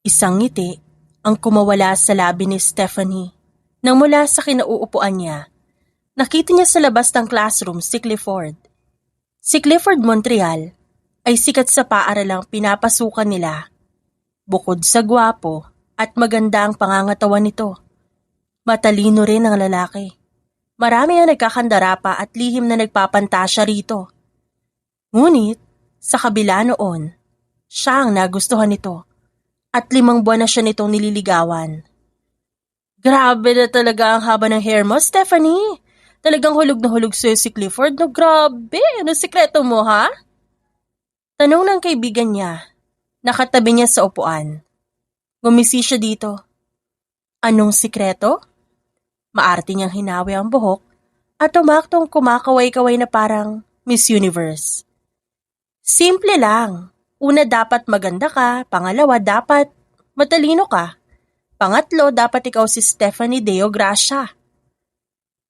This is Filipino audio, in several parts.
Isang ngiti ang kumawala sa labi ni Stephanie nang mula sa kinauupuan niya. Nakita niya sa labas ng classroom si Clifford. Si Clifford Montreal ay sikat sa paaralang pinapasukan nila. Bukod sa gwapo at maganda ang pangangatawan nito, matalino rin ang lalaki. Marami ang nagkakandara pa at lihim na nagpapantasya rito. Ngunit, sa kabila noon, siya ang nagustuhan nito. At 5 buwan na siya nitong nililigawan. Grabe na talaga ang haba ng hair mo, Stephanie. Talagang hulog na hulog sa'yo si Clifford. No, grabe. Ano sikreto mo, ha? Tanong ng kaibigan niya. Nakatabi niya sa upuan. Ngumisi siya dito. Anong sikreto? Maarte niyang hinawi ang buhok at umaktong kumakaway-kaway na parang Miss Universe. Simple lang. Una, dapat maganda ka. Pangalawa, dapat matalino ka. Pangatlo, dapat ikaw si Stephanie Deo Gracia.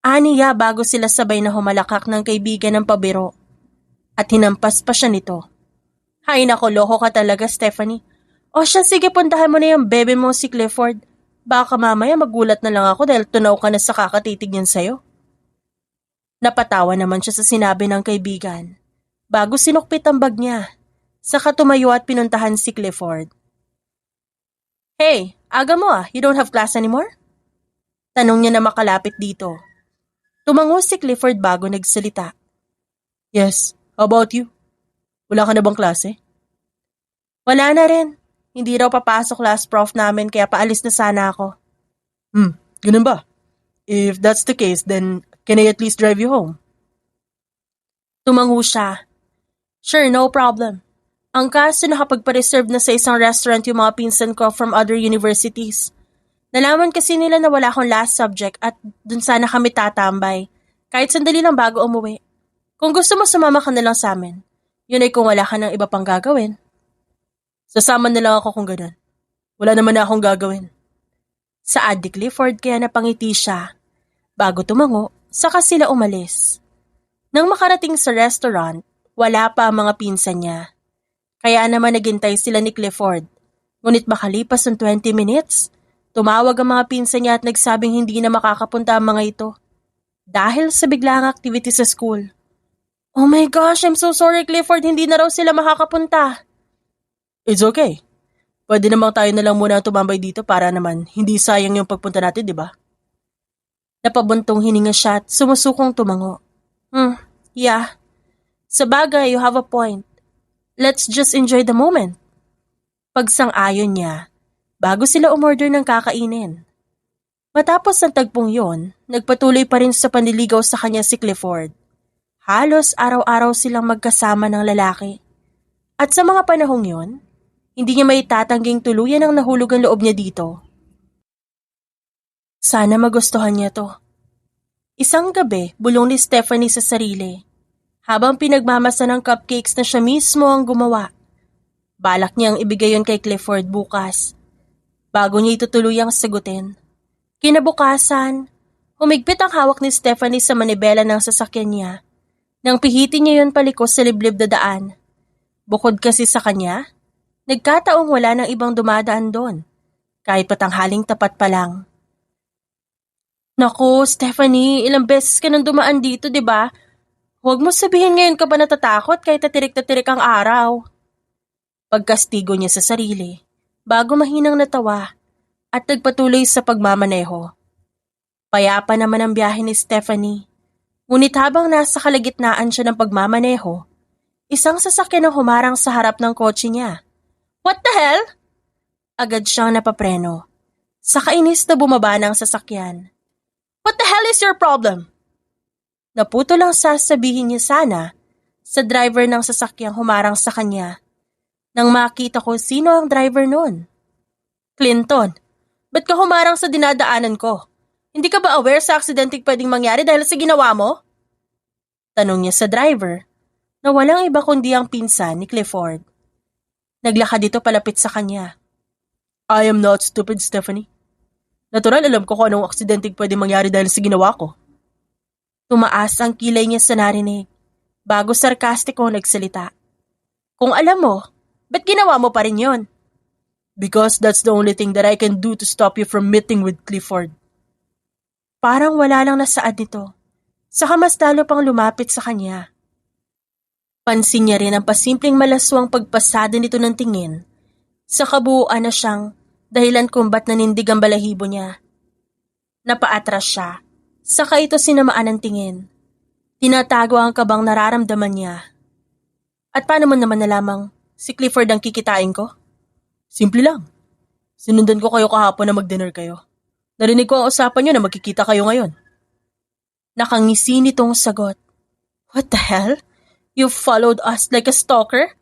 Aniya bago sila sabay na humalakak ng kaibigan ng pabiro. At hinampas pa siya nito. Hay nako, loko ka talaga, Stephanie. O siya, sige, puntahan mo na yung bebe mo si Clifford. Baka mamaya magulat na lang ako dahil tunaw ka na sa kakatitig niyan sa'yo. Napatawa naman siya sa sinabi ng kaibigan. Bago sinukpit ang bag niya. Saka tumayo at pinuntahan si Clifford. Hey, aga mo you don't have class anymore? Tanong niya na makalapit dito. Tumango si Clifford bago nagsalita. Yes, how about you? Wala ka na bang klase? Wala na rin. Hindi raw papasok last prof namin kaya paalis na sana ako. Ganun ba? If that's the case, then can I at least drive you home? Tumango siya. Sure, no problem. Ang kaso nakapagpa-reserve na sa isang restaurant yung mga pinsan ko from other universities. Nalaman kasi nila na wala akong last subject at dun sana kami tatambay. Kahit sandali lang bago umuwi. Kung gusto mo, sumama ka na lang sa amin. Yun ay kung wala ka ng iba pang gagawin. Sasama na lang ako kung ganun. Wala naman na akong gagawin. Saad ni Clifford kaya napangiti siya. Bago tumango, saka sila umalis. Nang makarating sa restaurant, wala pa ang mga pinsan niya. Kaya naman naghintay sila ni Clifford. Ngunit makalipas ng 20 minutes, tumawag ang mga pinsan niya at nagsabing hindi na makakapunta ang mga ito. Dahil sa biglaang activity sa school. Oh my gosh, I'm so sorry Clifford, hindi na raw sila makakapunta. It's okay. Pwede namang tayo na lang muna tumambay dito para naman hindi sayang yung pagpunta natin, di ba? Napabuntong hininga siya at sumusukong tumango. Yeah. Sa bagay, you have a point. Let's just enjoy the moment. Pagsang-ayon niya, bago sila umorder ng kakainin. Matapos ang tagpong yon, nagpatuloy pa rin sa panliligaw sa kanya si Clifford. Halos araw-araw silang magkasama ng lalaki. At sa mga panahong yon, hindi niya maitatangging tuluyan ang nahulog ang loob niya dito. Sana magustuhan niya to. Isang gabi, bulong ni Stephanie sa sarili. Habang pinagmamasa ng cupcakes na siya mismo ang gumawa. Balak niyang ibigay yon kay Clifford bukas. Bago niya itutuluyang sagutin. Kinabukasan, humigpit ang hawak ni Stephanie sa manibela ng sasakyan niya. Nang pihitin niya yon palikos sa liblib na daan. Bukod kasi sa kanya, nagkataong wala ng ibang dumadaan doon. Kahit patanghaling tapat pa lang. Naku, Stephanie, ilang beses ka nang dumaan dito, di ba? Huwag mo sabihin ngayon ka ba natatakot kahit tatirik-tatirik ang araw. Pagkastigo niya sa sarili, bago mahinang natawa at nagpatuloy sa pagmamaneho. Payapa naman ang biyahe ni Stephanie. Ngunit habang nasa kalagitnaan siya ng pagmamaneho, isang sasakyan ang humarang sa harap ng kotse niya. What the hell? Agad siyang napapreno. Sa kainis na bumaba ng sasakyan. What the hell is your problem? Naputo lang sasabihin niya sana sa driver ng sasakyang humarang sa kanya. Nang makita ko sino ang driver noon. Clinton, ba't ka humarang sa dinadaanan ko? Hindi ka ba aware sa aksidenteng pwedeng mangyari dahil sa ginawa mo? Tanong niya sa driver na walang iba kundi ang pinsan ni Clifford. Naglakad ito palapit sa kanya. I am not stupid, Stephanie. Natural alam ko kung anong aksidenteng pwedeng mangyari dahil sa ginawa ko. Tumaas ang kilay niya sa narinig, bago sarkastiko nagsalita. Kung alam mo, ba't ginawa mo pa rin yon? Because that's the only thing that I can do to stop you from meeting with Clifford. Parang wala lang nasaad nito. Saka mas lalo pang lumapit sa kanya. Pansin niya rin ang pasimpleng malaswang pagpasada nito ng tingin. Sa kabuuan na siyang dahilan kung ba't nanindig ang balahibo niya. Napaatras siya. Saka ito sinamaan ng tingin. Tinatago ang kabang nararamdaman niya. At paano mo naman nalamang si Clifford ang kikitain ko? Simple lang. Sinundan ko kayo kahapon na mag-dinner kayo. Narinig ko ang usapan niyo na magkikita kayo ngayon. Nakangisi nitong sagot. What the hell? You followed us like a stalker?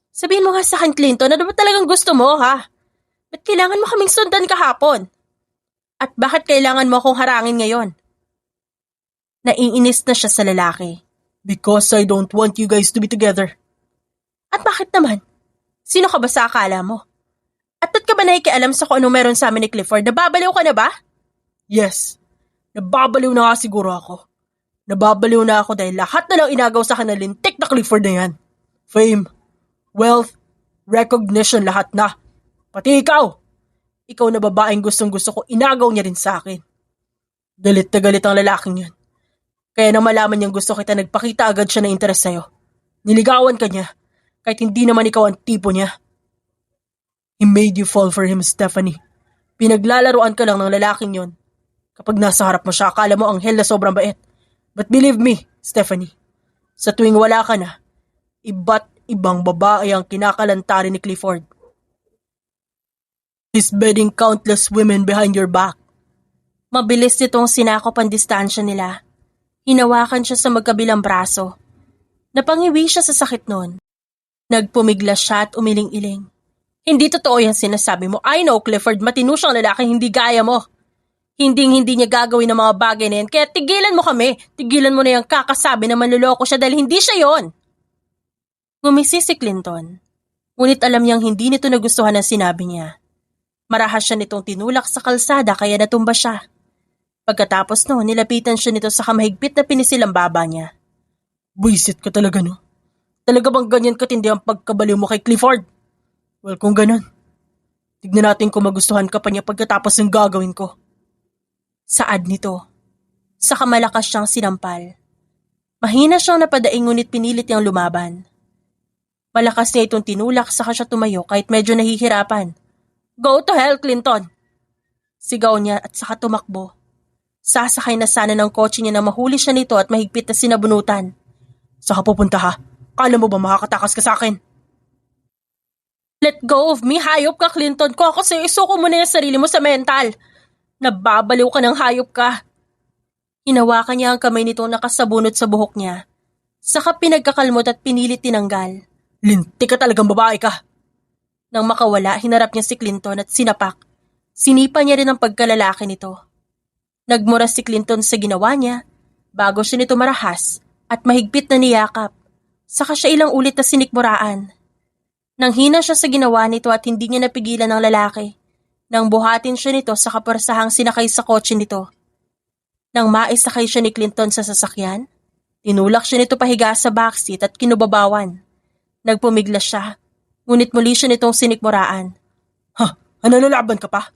Sabihin mo nga sa akin, Clinton, ano ba talagang gusto mo, ha? Ba't kailangan mo kaming sundan kahapon? At bakit kailangan mo akong harangin ngayon? Naiinis na siya sa lalaki. Because I don't want you guys to be together. At bakit naman? Sino ka ba sa akala mo? At ba't ka ba nakikialam sa kung anong meron sa amin ni Clifford? Nababaliw ka na ba? Yes. Nababaliw na nga siguro ako. Nababaliw na ako dahil lahat na lang inagaw sa kanalintik na Clifford na yan. Fame, wealth, recognition, lahat na. Pati ikaw. Ikaw na babaeng gustong gusto ko, inagaw niya rin sa akin. Galit na galit ang lalaking yan. Kaya nang malaman niyang gusto kita, nagpakita agad siya ng interes sa'yo. Niligawan ka niya, kahit hindi naman ikaw ang tipo niya. He made you fall for him, Stephanie. Pinaglalaruan ka lang ng lalaking yon. Kapag nasa harap mo siya, akala mo anghel na sobrang bait. But believe me, Stephanie, sa tuwing wala ka na, iba't ibang babae ang kinakalantarin ni Clifford. He's bedding countless women behind your back. Mabilis nitong sinakop ang distansya nila. Hinawakan siya sa magkabilang braso. Napangiwi siya sa sakit nun. Nagpumiglas siya at umiling-iling. Hindi totoo yan sinasabi mo. I know, Clifford, matino siyang lalaki, hindi gaya mo. Hindi niya gagawin ng mga bagay na yan, kaya tigilan mo kami. Tigilan mo na yung kakasabi na manluloko siya dahil hindi siya yon. Ngumisi si Clinton. Ngunit alam niyang hindi nito nagustuhan ang sinabi niya. Marahas siya nitong tinulak sa kalsada kaya natumba siya. Pagkatapos no, nilapitan siya nito sa kamahigpit na pinisilang baba niya. Buisit ka talaga, no? Talaga bang ganyan katindi ang pagkabaliw mo kay Clifford? Well, kung ganun, tignan natin kung magustuhan ka pa niya pagkatapos ng gagawin ko. Saad nito. Saka malakas siyang sinampal. Mahina siyang napadaing ngunit pinilit niyang lumaban. Malakas niya itong tinulak saka siya tumayo kahit medyo nahihirapan. Go to hell, Clinton! Sigaw niya at saka tumakbo. Sasakay na sana ng kotse niya na mahuli siya nito at mahigpit na sinabunutan. Saka pupunta ha? Kala mo ba makakatakas ka sa akin? Let go of me, hayop ka, Clinton ko. Kasi isuko mo na yung sarili mo sa mental. Nababaliw ka ng hayop ka. Hinawakan niya ang kamay nitong nakasabunot sa buhok niya. Saka pinagkakalmot at pinilit tinanggal. Linti ka talagang babae ka. Nang makawala, hinarap niya si Clinton at sinapak. Sinipa niya rin ang pagkalalaki nito. Nagmura si Clinton sa ginawa niya, bago siya nito marahas at mahigpit na niyakap. Saka siya ilang ulit na sinikmuraan. Nang hina siya sa ginawa nito at hindi niya napigilan ng lalaki, nang buhatin siya nito sa kaparsahang sinakay sa kotse nito. Nang maisakay siya ni Clinton sa sasakyan, tinulak siya nito pahiga sa backseat at kinubabawan. Nagpumiglas siya, ngunit muli siya nitong sinikmuraan. Ha? Nalalaban ka pa?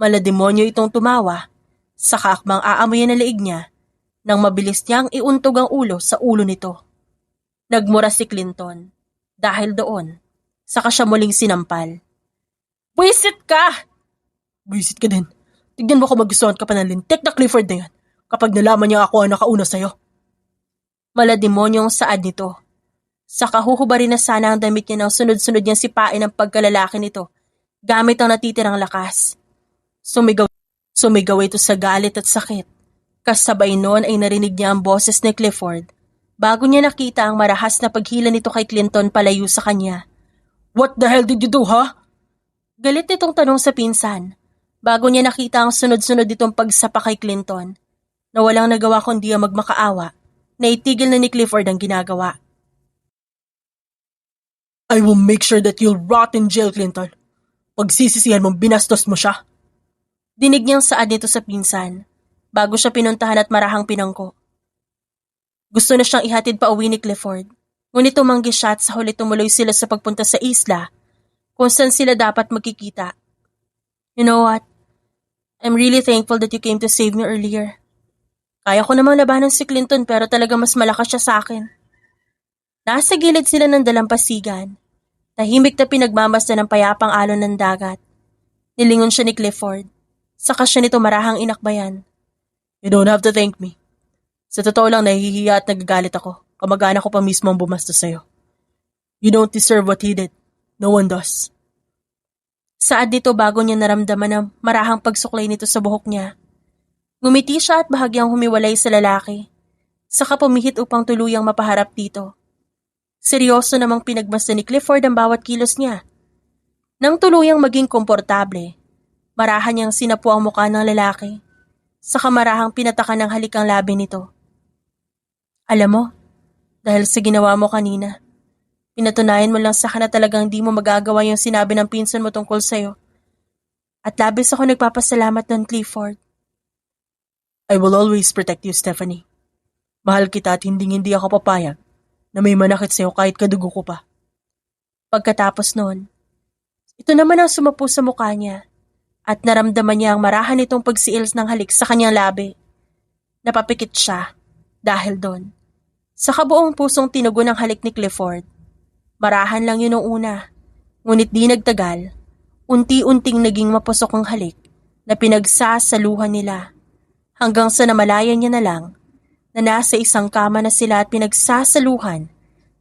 Malademonyo itong tumawa, saka akmang aamoy na leeg niya, nang mabilis niyang iuntog ang ulo sa ulo nito. Nagmura si Clinton. Dahil doon, saka siya muling sinampal. Buisit ka! Buisit ka din. Tignan mo kung magustuhan ka pa ng lintik na Clifford na yan kapag nalaman niya ako ang nakauna sa'yo. Malademonyong saad nito. Saka huhubarin na sana ang damit niya nang sunod-sunod niyang sipain ang pagkalalaki nito gamit ang natitirang lakas. Sumigaw ito sa galit at sakit. Kasabay noon ay narinig niya ang boses ni Clifford. Bago niya nakita ang marahas na paghila nito kay Clinton palayo sa kanya. What the hell did you do, ha? Galit nitong tanong sa pinsan. Bago niya nakita ang sunod-sunod itong pagsapa kay Clinton, na walang nagawa kundi ang magmakaawa, na itigil na ni Clifford ang ginagawa. I will make sure that you'll rot in jail, Clinton. Pagsisisihan mong binastos mo siya. Dinig niyang saad nito sa pinsan, bago siya pinuntahan at marahang pinangko. Gusto na siyang ihatid pa uwi ni Clifford, ngunit tumanggi siya at sa huli tumuloy sila sa pagpunta sa isla, kung saan sila dapat magkikita. You know what? I'm really thankful that you came to save me earlier. Kaya ko namang labanan si Clinton pero talaga mas malakas siya sa akin. Nasa gilid sila ng dalampasigan. Tahimik na pinagmamasdan ng payapang alon ng dagat. Nilingon siya ni Clifford. Saka siya nito marahang inakbayan. You don't have to thank me. Sa totoo lang nahihiya at nagagalit ako. Kamag-anak ko pa mismo ang bumastos sa'yo. You don't deserve what he did. No one does. Saad nito bago niya naramdaman ang marahang pagsuklay nito sa buhok niya. Ngumiti siya at bahagyang humiwalay sa lalaki. Saka pumihit upang tuluyang mapaharap dito. Seryoso namang pinagmasdan ni Clifford ang bawat kilos niya. Nang tuluyang maging komportable, marahan niyang sinapu ang mukha ng lalaki. Saka marahang pinatakan ng halik ang labi nito. Alam mo, dahil sa ginawa mo kanina, pinatunayan mo lang sa akin na talagang di mo magagawa yung sinabi ng pinsan mo tungkol sa'yo. At labis ako nagpapasalamat ng Clifford. I will always protect you, Stephanie. Mahal kita at hindi ako papayag na may manakit sa'yo kahit kadugo ko pa. Pagkatapos noon, ito naman ang sumapu sa mukha niya at naramdaman niya ang marahan nitong pagsiils ng halik sa kanyang labi. Napapikit siya dahil doon. Sa kabuong pusong tinugon ng halik ni Clifford. Marahan lang yun noong una, ngunit di nagtagal, unti-unting naging mapusok ang halik na pinagsasaluhan nila. Hanggang sa namalayan niya na lang na nasa isang kama na sila at pinagsasaluhan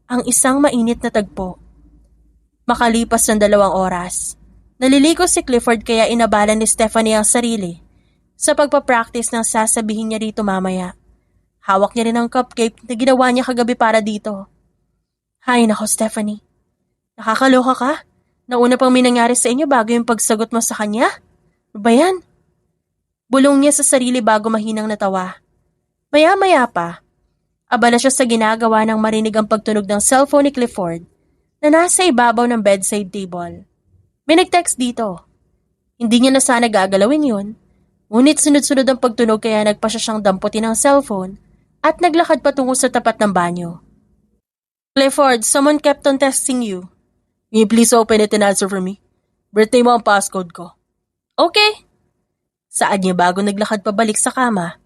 ang isang mainit na tagpo. Makalipas ng 2 oras, naliligo si Clifford kaya inabalan ni Stephanie ang sarili sa pagpapractice ng sasabihin niya rito mamaya. Hawak niya rin ang cupcake na ginawa niya kagabi para dito. Hay nako Stephanie, nakakaloka ka? Nauna pang may nangyari sa inyo bago yung pagsagot mo sa kanya? Ano ba yan? Bulong niya sa sarili bago mahinang natawa. Maya-maya pa, abala siya sa ginagawa ng marinig ang pagtunog ng cellphone ni Clifford na nasa ibabaw ng bedside table. May nag-text dito. Hindi niya na sana gagalawin yun, ngunit sunod-sunod ang pagtunog kaya nagpa siya siyang damputin ng cellphone at naglakad patungo sa tapat ng banyo. Clifford, someone kept on texting you. Can you please open it and answer for me? Birthday mo ang passcode ko. Okay. Saad niya bago naglakad pabalik sa kama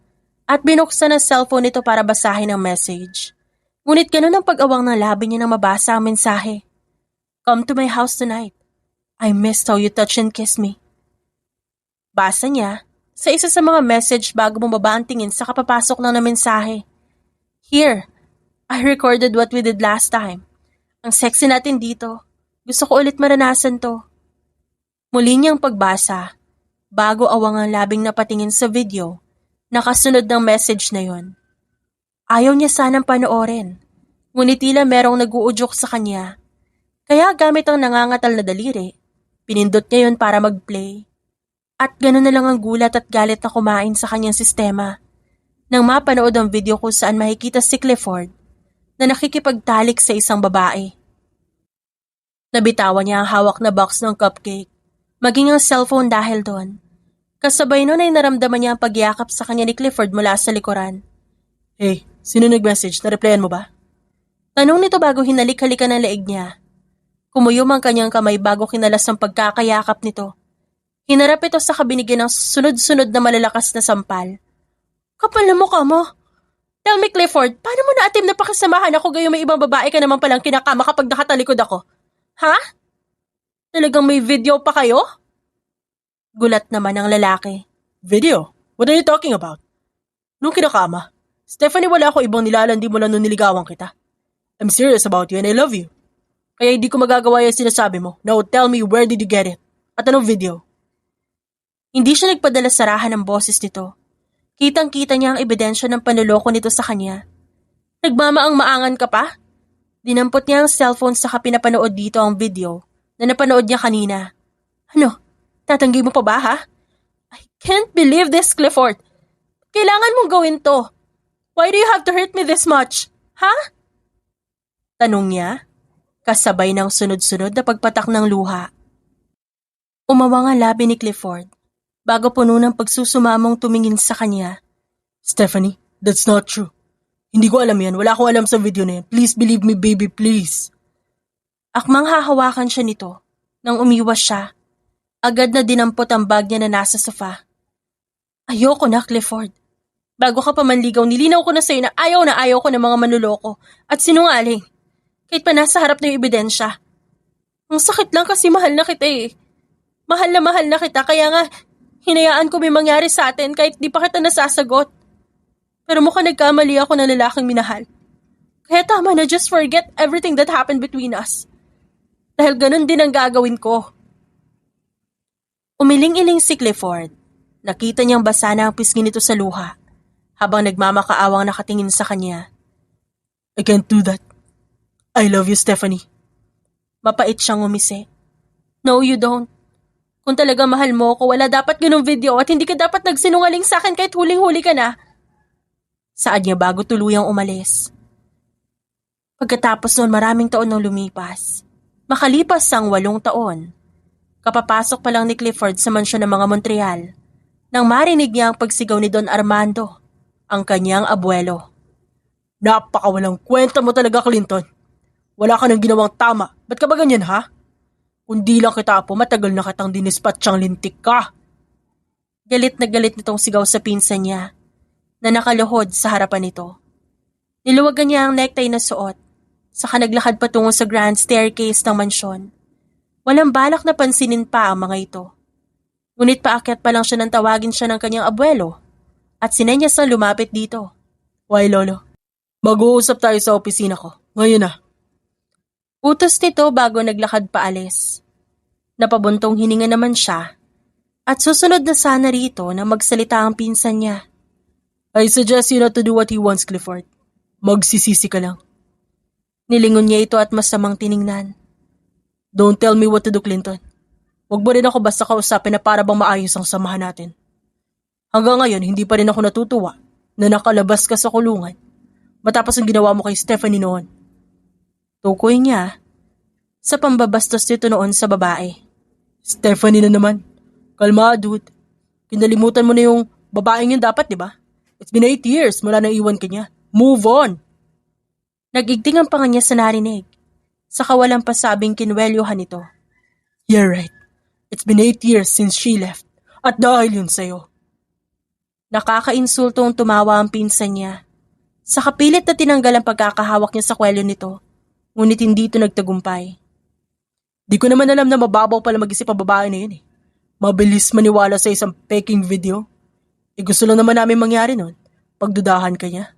at binuksan ang cellphone nito para basahin ang message. Ngunit ganun ang pag-awang ng labi niya nang mabasa ang mensahe. Come to my house tonight. I missed how you touch and kiss me. Basa niya sa isa sa mga message bago bumaba ang tingin sa kapapasok lang na mensahe. Here, I recorded what we did last time. Ang sexy natin dito. Gusto ko ulit maranasan to. Muli niyang pagbasa. Bago awang ang labing napatingin sa video, nakasunod ng message na yon. Ayaw niya sanang panoorin, ngunit tila merong nag-uudyok sa kanya. Kaya gamit ang nangangatal na daliri, pinindot niya yon para mag-play. At gano'n na lang ang gulat at galit na kumain sa kanyang sistema. Nang mapanood ang video kung saan makikita si Clifford na nakikipagtalik sa isang babae. Nabitawan niya ang hawak na box ng cupcake. Maging ang cellphone dahil doon. Kasabay nun ay naramdaman niya ang pagyakap sa kanya ni Clifford mula sa likuran. Hey, sino nag-message? Na-replyan mo ba? Tanong nito bago hinalik-halikan ang leeg niya. Kumuyom ang kanyang kamay bago kinalas ang pagkakayakap nito. Hinarap ito sa kabinigyan ng sunod-sunod na malalakas na sampal. Kapal na mukha mo. Tell me Clifford, paano mo naatim na pakisamahan ako gayon may ibang babae ka naman palang kinakama kapag nakatalikod ako? Ha? Talagang may video pa kayo? Gulat naman ang lalaki. Video? What are you talking about? Nung kinakama, Stephanie, wala ako ibang nilalandi mo lang nung niligawan kita. I'm serious about you and I love you. Kaya hindi ko magagawa yung sinasabi mo. Now tell me where did you get it? At anong video? Hindi siya nagpadala sa rahan ng boses nito. Kitang-kita niya ang ebidensya ng panloloko nito sa kanya. Nagmamaang-maangan ka pa? Dinampot niya ang cellphone saka pinapanood dito ang video na napanood niya kanina. Ano? Tatanggi mo pa ba ha? I can't believe this, Clifford. Kailangan mong gawin to. Why do you have to hurt me this much? Ha? Tanong niya, kasabay ng sunod-sunod na pagpatak ng luha. Umawang ang labi ni Clifford bago puno ng pagsusumamong tumingin sa kanya. Stephanie, that's not true. Hindi ko alam yan. Wala akong alam sa video na yan. Please believe me, baby, please. Akmang hahawakan siya nito. Nang umiwas siya, agad na dinampot ang bag niya na nasa sofa. Ayoko na, Clifford. Bago ka pa manligaw, nilinaw ko na sa'yo na ayaw ko ng mga manloloko at sinungaling. Kahit pa nasa harap na yung ebidensya. Ang sakit lang kasi mahal na kita eh. Mahal na kita kaya nga hinayaan ko may mangyari sa atin kahit di pa kita nasasagot. Pero mukhang nagkamali ako ng lalaking minahal. Kaya tama na, just forget everything that happened between us. Dahil ganun din ang gagawin ko. Umiling-iling si Clifford. Nakita niyang basa na ang pisngi nito sa luha habang nagmamakaawang nakatingin sa kanya. I can't do that. I love you, Stephanie. Mapait siyang umisi. No, you don't. Kung talaga mahal mo ko, wala dapat ganung video at hindi ka dapat nagsinungaling sa akin kahit huling-huli ka na. Saad niya bago tuluyang umalis. Pagkatapos noon maraming taon nang lumipas. Makalipas ang 8 taon. Kapapasok pa lang ni Clifford sa mansyon ng mga Montreal nang marinig niya ang pagsigaw ni Don Armando, ang kanyang abuelo. Napakawalang kwenta mo talaga, Clinton. Wala ka nang ginawang tama. Ba't ka ba ganyan, ha? Kung di lang kita apo, matagal na kitang dinispatsyang lintik ka. Galit na galit nitong sigaw sa pinsan niya na nakaluhod sa harapan nito. Niluwagan niya ang necktie na suot, saka naglakad patungo sa grand staircase ng mansyon. Walang balak na pansinin pa ang mga ito. Ngunit paakyat pa lang siya nang tawagin siya ng kanyang abuelo at sinenyas na lumapit dito. Why, Lolo? Mag-uusap tayo sa opisina ko. Ngayon na. Utos nito bago naglakad paalis. Napabuntong hininga naman siya at susunod na sana rito na magsalita ang pinsan niya. I suggest you not to do what he wants, Clifford. Magsisisi ka lang. Nilingon niya ito at masamang tiningnan. Don't tell me what to do, Clinton. Huwag mo rin ako basta kausapin na para bang maayos ang samahan natin. Hanggang ngayon, hindi pa rin ako natutuwa na nakalabas ka sa kulungan matapos ang ginawa mo kay Stephanie noon. Tukoy niya sa pambabastos nito noon sa babae. Stephanie na naman. Kalma, dude. Kinalimutan mo na yung babaeng yun dapat, di ba? It's been 8 years mula nang iwan ka niya. Move on! Nagigting ang panga niya sa narinig. Saka walang pasabing kinwelyohan ito. You're right. It's been 8 years since she left. At dahil yun sa'yo. Nakakainsultong tumawa ang pinsan niya. Sa kapilit na tinanggal ang pagkakahawak niya sa kwelyo nito. Ngunit hindi ito nagtagumpay. Di ko naman alam na mababaw pala mag-isip ang babae na yun eh. Mabilis maniwala sa isang peking video. Gusto lang naman namin mangyari nun. Pagdudahan ka niya.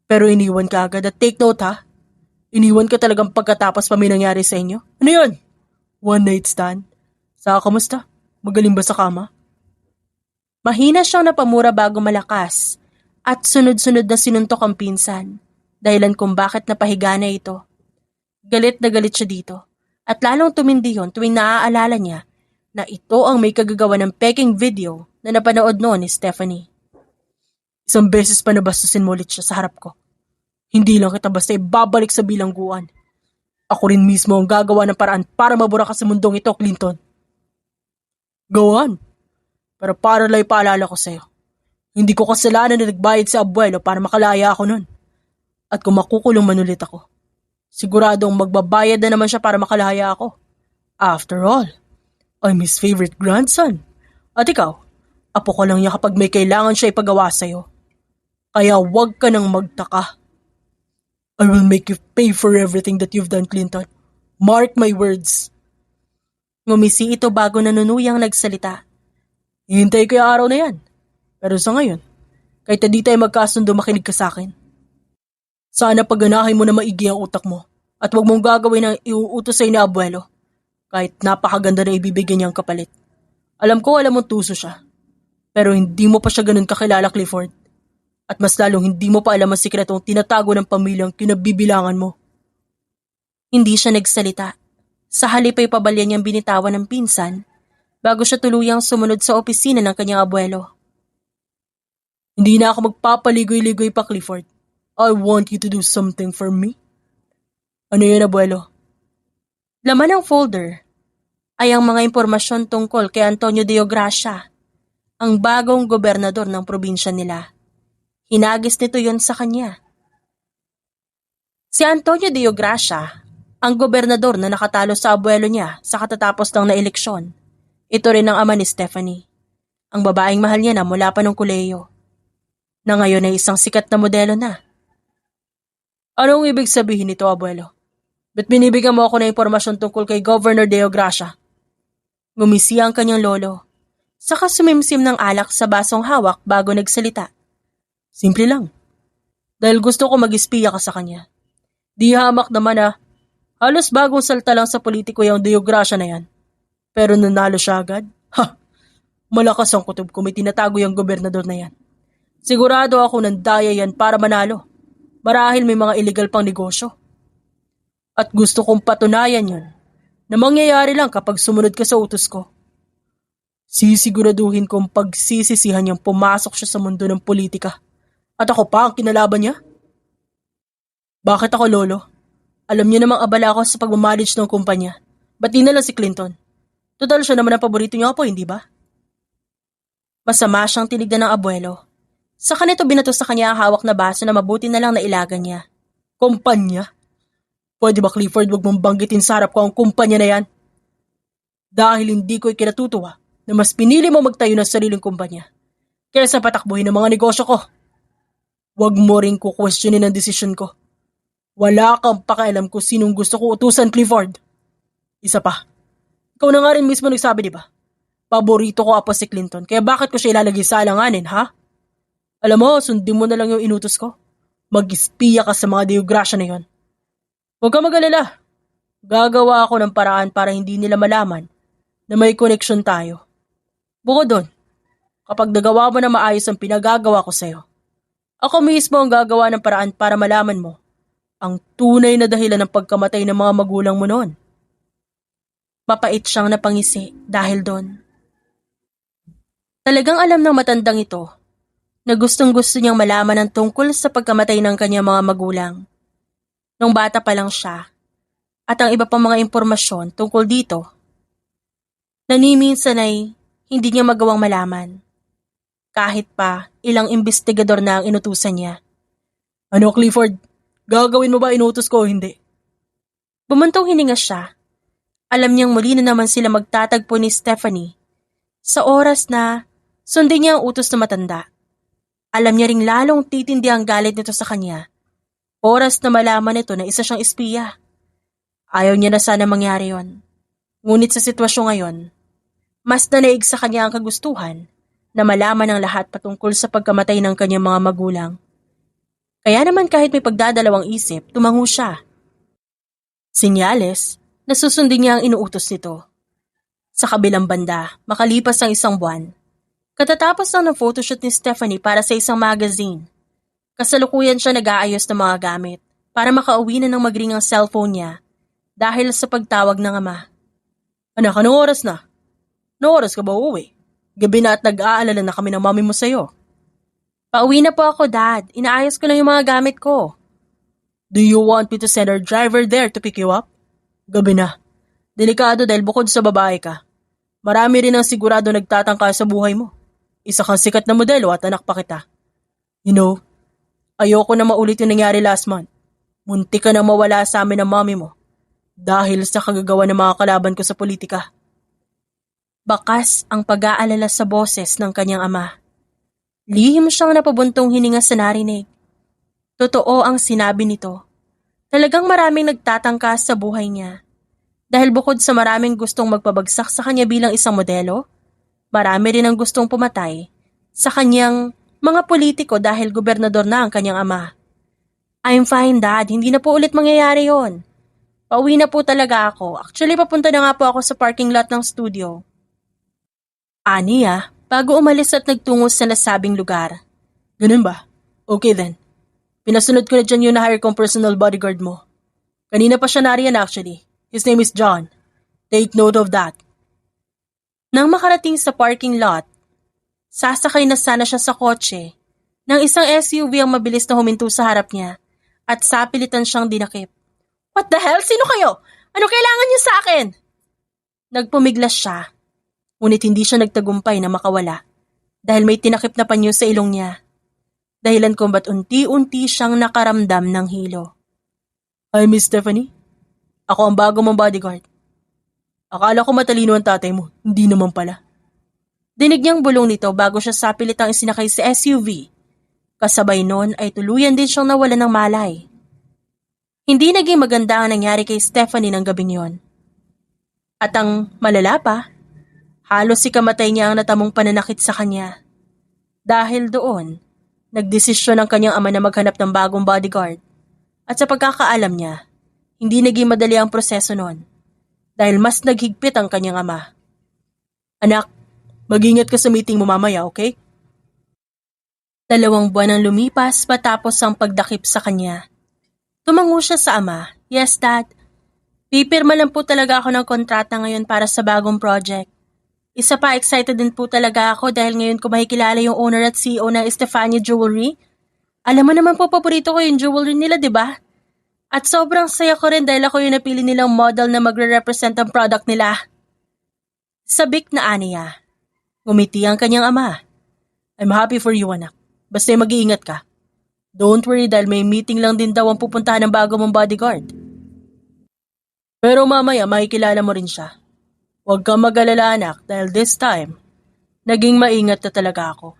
Pero iniwan ka agad at take note ha. Iniwan ka talagang pagkatapos pa may nangyari sa inyo. Ano yun? One night stand? Saka kamusta? Magaling ba sa kama? Mahina siyang napamura bago malakas at sunod-sunod na sinuntok ang pinsan. Dahilan kung bakit napahiga na ito. Galit na galit siya dito at lalong tumindi yun tuwing naaalala niya na ito ang may kagagawa ng peking video na napanood noon ni Stephanie. Isang beses pa nabastusin mo ulit siya sa harap ko. Hindi lang kita basta ibabalik sa bilangguan. Ako rin mismo ang gagawa ng paraan para mabura ka sa mundong ito, Clinton. Go on. Pero para lang ipaalala ko sa'yo. Hindi ko kasalanan na nagbayad sa abuelo para makalaya ako nun. At kung makukulong man ulit ako, siguradong magbabayad na naman siya para makalaya ako. After all, I'm his favorite grandson. At ikaw, apo ko lang niya kapag may kailangan siya ipagawa sa'yo. Kaya huwag ka nang magtaka. I will make you pay for everything that you've done, Clinton. Mark my words. Ngumisi ito bago nanunuyang nagsalita. Hihintay ko yung araw na yan. Pero sa ngayon, kahit na di tayo magkasundo makinig ka sa akin. Sana pagganahin mo na maigi ang utak mo at huwag mong gagawin ang iuutos sa'yo ni abuelo. Kahit napakaganda na ibibigyan niyang kapalit. Alam ko alam mong tuso siya. Pero hindi mo pa siya ganun kakilala, Clifford. At mas lalong hindi mo pa alam ang sikretong tinatago ng pamilyang kinabibilangan mo. Hindi siya nagsalita. Sa halip ay pabalya niyang binitawan ng pinsan bago siya tuluyang sumunod sa opisina ng kanyang abuelo. Hindi na ako magpapaligoy-ligoy pa, Clifford. I want you to do something for me. Ano yun, abuelo? Laman ng folder ay ang mga impormasyon tungkol kay Antonio Deogracia, ang bagong gobernador ng probinsya nila. Hinagis nito yon sa kanya. Si Antonio Deogracia ang gobernador na nakatalo sa abuelo niya sa katatapos lang na eleksyon. Ito rin ang ama ni Stephanie, ang babaeng mahal niya na mula pa nung kolehiyo, na ngayon ay isang sikat na modelo na. Anong ibig sabihin nito, abuelo? Ba't binibigyan mo ako ng impormasyon tungkol kay Governor Deo Gracia? Ngumisi ang kanyang lolo, saka sumimsim ng alak sa basong hawak bago nagsalita. Simple lang. Dahil gusto ko mag-espiya ka sa kanya. Di hamak naman halos bagong salta lang sa politiko yung Deo Gracia na yan. Pero nanalo siya agad? Ha! Malakas ang kutob kung may tinatago yung gobernador na yan. Sigurado ako nandaya yan para manalo. Marahil may mga illegal pang negosyo. At gusto kong patunayan yun na mangyayari lang kapag sumunod ka sa utos ko. Sisiguraduhin kong pagsisisihan niyang pumasok siya sa mundo ng politika. At ako pa ang kinalaban niya? Bakit ako, lolo? Alam niyo namang abala ako sa pagmamanage ng kumpanya. Ba't di na lang si Clinton? Total siya naman ang paborito niyo po, hindi ba? Masama siyang tinignan ng abuelo. Sa kanito binato sa kanya ang hawak na baso na mabuti na lang nailagan niya. Kumpanya? Pwede ba, Clifford, wag mong banggitin sa harap ko ang kumpanya na yan? Dahil hindi ko ikinatutuwa na mas pinili mo magtayo ng sariling kumpanya kaysa patakbuhin ang mga negosyo ko. Wag mo rin kukwestiyonin ang desisyon ko. Wala kang pakialam kung sinong gusto ko utusan, Clifford. Isa pa, ikaw na nga rin mismo nagsabi, di ba? Paborito ko apo si Clinton, kaya bakit ko siya ilalagay sa alanganin, ha? Alam mo, sundin mo na lang yung inutos ko. Mag-espiya ka sa mga Deo Gracia na yon. Huwag ka mag-alala. Gagawa ako ng paraan para hindi nila malaman na may koneksyon tayo. Bukod doon, kapag nagawa mo na maayos ang pinagagawa ko sa'yo, ako mismo ang gagawa ng paraan para malaman mo ang tunay na dahilan ng pagkamatay ng mga magulang mo noon. Mapait siyang napangisi dahil doon. Talagang alam ng matandang ito na gustong-gusto niyang malaman ang tungkol sa pagkamatay ng kanyang mga magulang. Nung bata pa lang siya, at ang iba pang mga impormasyon tungkol dito, na ni minsan ay hindi niya magawang malaman. Kahit pa ilang investigador na ang inutusan niya. Ano, Clifford? Gagawin mo ba inutos ko o hindi? Bumuntong hininga siya. Alam niyang muli na naman sila magtatagpo ni Stephanie sa oras na sundin niya ang utos na matanda. Alam niya ring lalong titindi ang galit nito sa kanya. Oras na malaman nito na isa siyang espiya. Ayaw niya na sana mangyari yon. Ngunit sa sitwasyon ngayon, mas nanaig sa kanya ang kagustuhan na malaman ang lahat patungkol sa pagkamatay ng kanyang mga magulang. Kaya naman kahit may pagdadalawang isip, tumango siya. Sinyales na susundin niya ang inuutos nito. Sa kabilang banda, makalipas ang isang buwan, katatapos lang ng photoshoot ni Stephanie para sa isang magazine. Kasalukuyan siya nag-aayos ng mga gamit para makauwi na ng magring ang cellphone niya dahil sa pagtawag ng ama. Anak, anong oras na? Anong oras ka ba uuwi? Gabi na at nag-aalala na kami ng mami mo sa'yo. Pauwi na po ako, Dad. Inaayos ko lang yung mga gamit ko. Do you want me to send our driver there to pick you up? Gabi na. Delikado dahil bukod sa babae ka, marami rin ang sigurado nagtatangka sa buhay mo. Isa kang sikat na modelo at anak pa kita. You know, ayoko na maulit yung nangyari last month. Munti ka na mawala sa amin ng mami mo dahil sa kagagawa ng mga kalaban ko sa politika. Bakas ang pag-aalala sa boses ng kanyang ama. Lihim siyang napabuntong hininga sa narinig. Totoo ang sinabi nito. Talagang maraming nagtatangka sa buhay niya. Dahil bukod sa maraming gustong magpabagsak sa kanya bilang isang modelo, marami rin ang gustong pumatay sa kanyang mga politiko dahil gobernador na ang kanyang ama. I'm fine, Dad. Hindi na po ulit mangyayari yon. Pauwi na po talaga ako. Actually, papunta na nga po ako sa parking lot ng studio. Aniya, bago umalis at nagtungo sa nasabing lugar. Ganun ba? Okay then. Pinasunod ko na dyan yung na-hire kong personal bodyguard mo. Kanina pa siya nariyan actually. His name is John. Take note of that. Nang makarating sa parking lot, sasakay na sana siya sa kotse nang isang SUV ang mabilis na huminto sa harap niya at sapilitan siyang dinakip. What the hell? Sino kayo? Ano kailangan niyo sa akin? Nagpumiglas siya. Ngunit hindi siya nagtagumpay na makawala dahil may tinakip na panyo sa ilong niya. Dahilan kung ba't unti-unti siyang nakaramdam ng hilo. Hi, Miss Stephanie. Ako ang bago mong bodyguard. Akala ko matalino ang tatay mo, hindi naman pala. Dinig niyang bulong nito bago siya sapilitang isinakay sa SUV. Kasabay noon ay tuluyan din siyang nawalan ng malay. Hindi naging maganda ang nangyari kay Stephanie ng gabing yon. At ang malala pa, halos si kamatay niya ang natamong pananakit sa kanya. Dahil doon, nagdesisyon ang kanyang ama na maghanap ng bagong bodyguard. At sa pagkakaalam niya, hindi naging madali ang proseso noon dahil mas naghigpit ang kanyang ama. Anak, mag-ingat ka sa meeting mo mamaya, okay? 2 buwan ang lumipas matapos ang pagdakip sa kanya. Tumango siya sa ama. Yes, Dad. Pipirma lang po talaga ako ng kontrata ngayon para sa bagong project. Isa pa, excited din po talaga ako dahil ngayon ko makikilala yung owner at CEO ng Estefania Jewelry. Alam mo naman po, paborito ko yung jewelry nila, di ba? At sobrang saya ko rin dahil ako yung napili nilang model na magre-represent ang product nila. Sabik na aniya. Ngumiti ang kanyang ama. I'm happy for you, anak. Basta mag-iingat ka. Don't worry dahil may meeting lang din daw ang pupuntahan ng bago mong bodyguard. Pero mamaya makikilala mo rin siya. Huwag kang mag-alala, anak, dahil this time, naging maingat na talaga ako.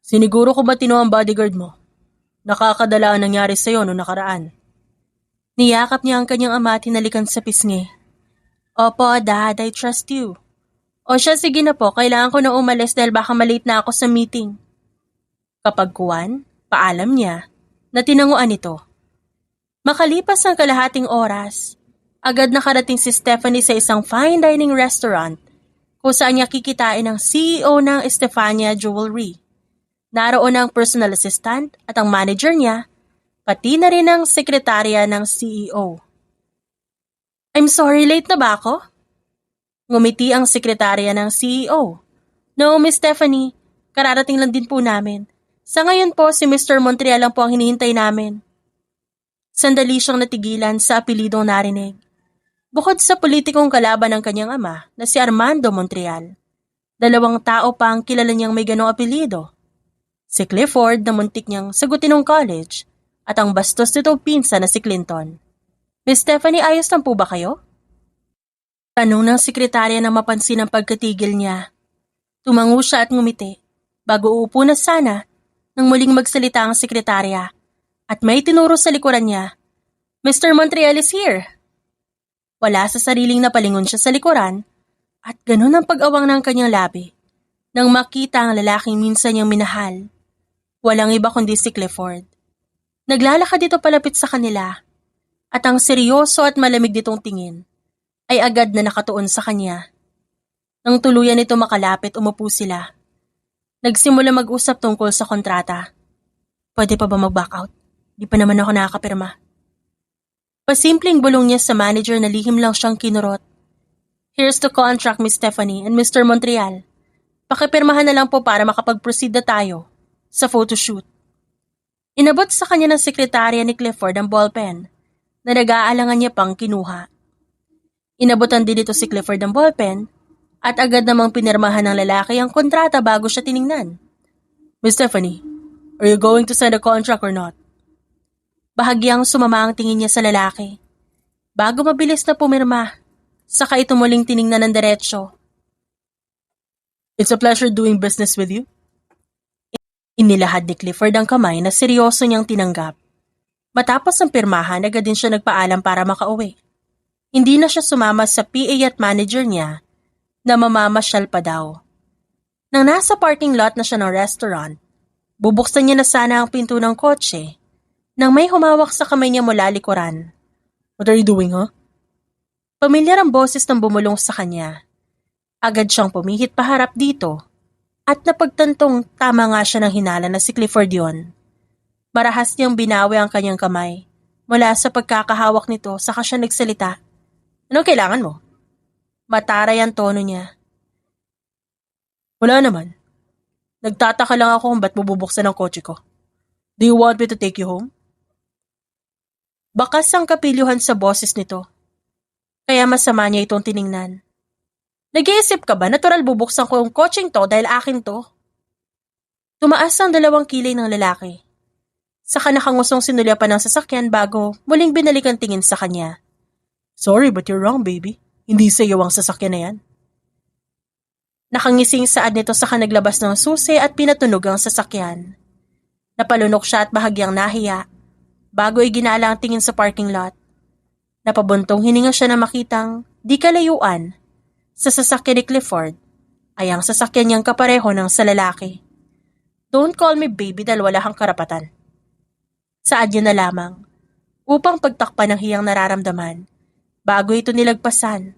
Siniguro ko matino ang bodyguard mo. Nakakadala ang nangyari sa'yo noong nakaraan. Niyakap niya ang kanyang ama at hinalikan sa pisngi. Opo, Dad, I trust you. O siya, sige na po, kailangan ko na umalis dahil baka malate na ako sa meeting. Kapag kuwan, paalam niya, na tinanguan ito. Makalipas ang kalahating oras, agad nakarating si Stephanie sa isang fine dining restaurant kung saan niya kikitain ang CEO ng Estefania Jewelry. Naroon ang personal assistant at ang manager niya, pati na rin ang sekretarya ng CEO. I'm sorry, late na ba ako? Ngumiti ang sekretarya ng CEO. No, Miss Stephanie, kararating lang din po namin. Sa ngayon po, si Mr. Montreal lang po ang hinihintay namin. Sandali siyang natigilan sa apelidong narinig. Bukod sa politikong kalaban ng kanyang ama na si Armando Montreal, 2 tao pa ang kilala niyang may ganong apelido. Si Clifford na muntik niyang sagutin ng college at ang bastos nitong pinsa na si Clinton. Miss Stephanie, ayos lang po ba kayo? Tanong ng sekretarya nang mapansin ang pagkatigil niya. Tumango siya at ngumiti, bago uupo na sana nang muling magsalita ang sekretarya at may tinuro sa likuran niya. Mr. Montreal is here. Wala sa sariling napalingon siya sa likuran at ganun ang pag-awang ng kanyang labi nang makita ang lalaking minsan niyang minahal. Walang iba kundi si Clifford. Naglalakad dito palapit sa kanila at ang seryoso at malamig ditong tingin ay agad na nakatuon sa kanya. Nang tuluyan nito makalapit, umupo sila. Nagsimula mag-usap tungkol sa kontrata. Pwede pa ba mag-back out? Di pa naman ako nakakapirma. Pasimpleng bulong niya sa manager na lihim lang siyang kinurot. Here's the contract, Miss Stephanie and Mr. Montreal. Pakipirmahan na lang po para makapag-proceed na tayo sa photoshoot. Inabot sa kanya ng sekretarya ni Clifford ang ballpen na nag-aalangan niya pang kinuha. Inabutan din dito si Clifford ang ballpen at agad namang pinirmahan ng lalaki ang kontrata bago siya tiningnan. Miss Stephanie, are you going to sign a contract or not? Bahagyang sumama ang tingin niya sa lalaki. Bago mabilis na pumirma, saka ito muling tiningnan ng diretsyo. It's a pleasure doing business with you. Inilahad ni Clifford ang kamay na seryoso niyang tinanggap. Matapos ang pirmahan, agad din siya nagpaalam para makauwi. Hindi na siya sumama sa PA at manager niya na mamamasyal pa daw. Nang nasa parking lot na siya ng restaurant, bubuksan niya na sana ang pinto ng kotse nang may humawak sa kamay niya mula likuran. What are you doing, huh? Pamilyar ang boses ng bumulong sa kanya. Agad siyang pumihit paharap dito at napagtantong tama nga siya ng hinala na si Clifford yon. Marahas niyang binawi ang kanyang kamay. Mula sa pagkakahawak nito, saka siya nagsalita. Anong kailangan mo? Mataray ang tono niya. Wala naman. Nagtataka lang ako kung ba't bubuksan ang kotse ko. Do you want me to take you home? Bakas ang kapilyuhan sa boses nito. Kaya masama niya itong tiningnan. Nag-iisip ka ba, natural bubuksan ko yung kotseng to dahil akin to? Tumaas ang 2 kilay ng lalaki. Saka nakangusong sinulya pa ng sasakyan bago muling binalikan tingin sa kanya. Sorry, but you're wrong, baby. Hindi sa'yo ang sasakyan na yan. Nakangising saad nito sa kanaglabas ng susi at pinatunog ang sasakyan. Napalunok siya at bahagyang nahiya, bago ay ginala ang tingin sa parking lot. Napabuntong hininga siya na makitang di kalayuan sa sasakyan ni Clifford ay ang sasakyan niyang kapareho ng sa lalaki. Don't call me baby dahil wala kang karapatan. Saad niya na lamang, upang pagtakpan ng hiyang nararamdaman, bago ito nilagpasan.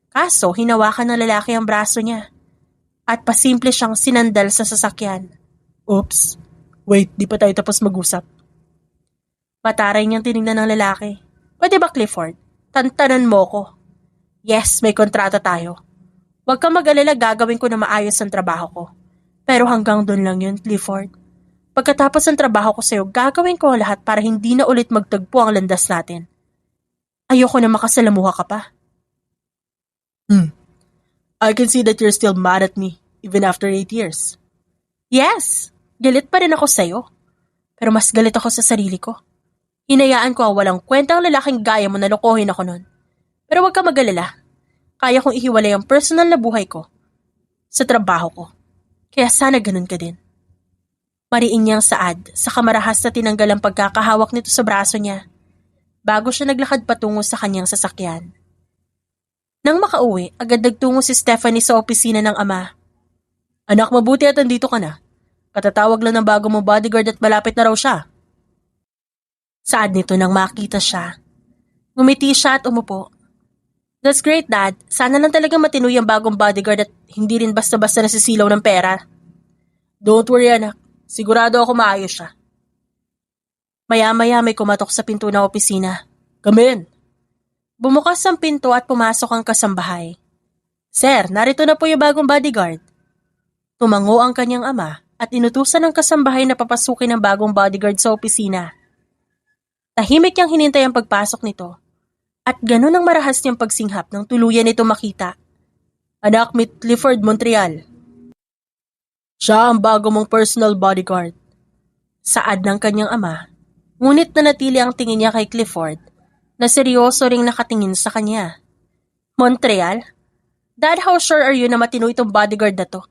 Kaso hinawakan ng lalaki ang braso niya, at pasimple siyang sinandal sa sasakyan. Oops, wait, di pa tayo tapos mag-usap. Mataray niyang tinignan ng lalaki. Pwede ba, Clifford? Tantanan mo ko. Yes, may kontrata tayo. Huwag kang mag-alala, gagawin ko na maayos ang trabaho ko. Pero hanggang doon lang yun, Clifford. Pagkatapos ng trabaho ko sa'yo, gagawin ko ang lahat para hindi na ulit magtagpo ang landas natin. Ayoko na makasalamuha ka pa. I can see that you're still mad at me, even after 8 years. Yes, galit pa rin ako sa'yo. Pero mas galit ako sa sarili ko. Hinayaan ko ang walang kwentang lalaking gaya mo na lokohin ako nun. Pero huwag ka mag-alala. Kaya kong ihiwalay ang personal na buhay ko sa trabaho ko. Kaya sana ganun ka din. Mariin niyang saad sa kamarahas na tinanggal ang pagkakahawak nito sa braso niya bago siya naglakad patungo sa kanyang sasakyan. Nang makauwi, agad nagtungo si Stephanie sa opisina ng ama. Anak, mabuti at andito ka na. Katatawag lang ng bago mong bodyguard at malapit na raw siya. Saad nito nang makita siya. Ngumiti siya at umupo. That's great, Dad. Sana lang talagang matinoy ang bagong bodyguard at hindi rin basta-basta nasisilaw ng pera. Don't worry, anak. Sigurado ako maayos siya. Maya-maya may kumatok sa pinto ng opisina. Come in. Bumukas ang pinto at pumasok ang kasambahay. Sir, narito na po yung bagong bodyguard. Tumango ang kanyang ama at inutusan ng kasambahay na papasukin ang bagong bodyguard sa opisina. Tahimik niyang hinintay ang pagpasok nito at ganun ang marahas niyang pagsinghap nang tuluyan nito makita. Anak, meet Clifford Montreal. Siya ang bago mong personal bodyguard. Saad ng kanyang ama, ngunit nanatili ang tingin niya kay Clifford na seryoso ring nakatingin sa kanya. Montreal? Dad, how sure are you na matino itong bodyguard na to?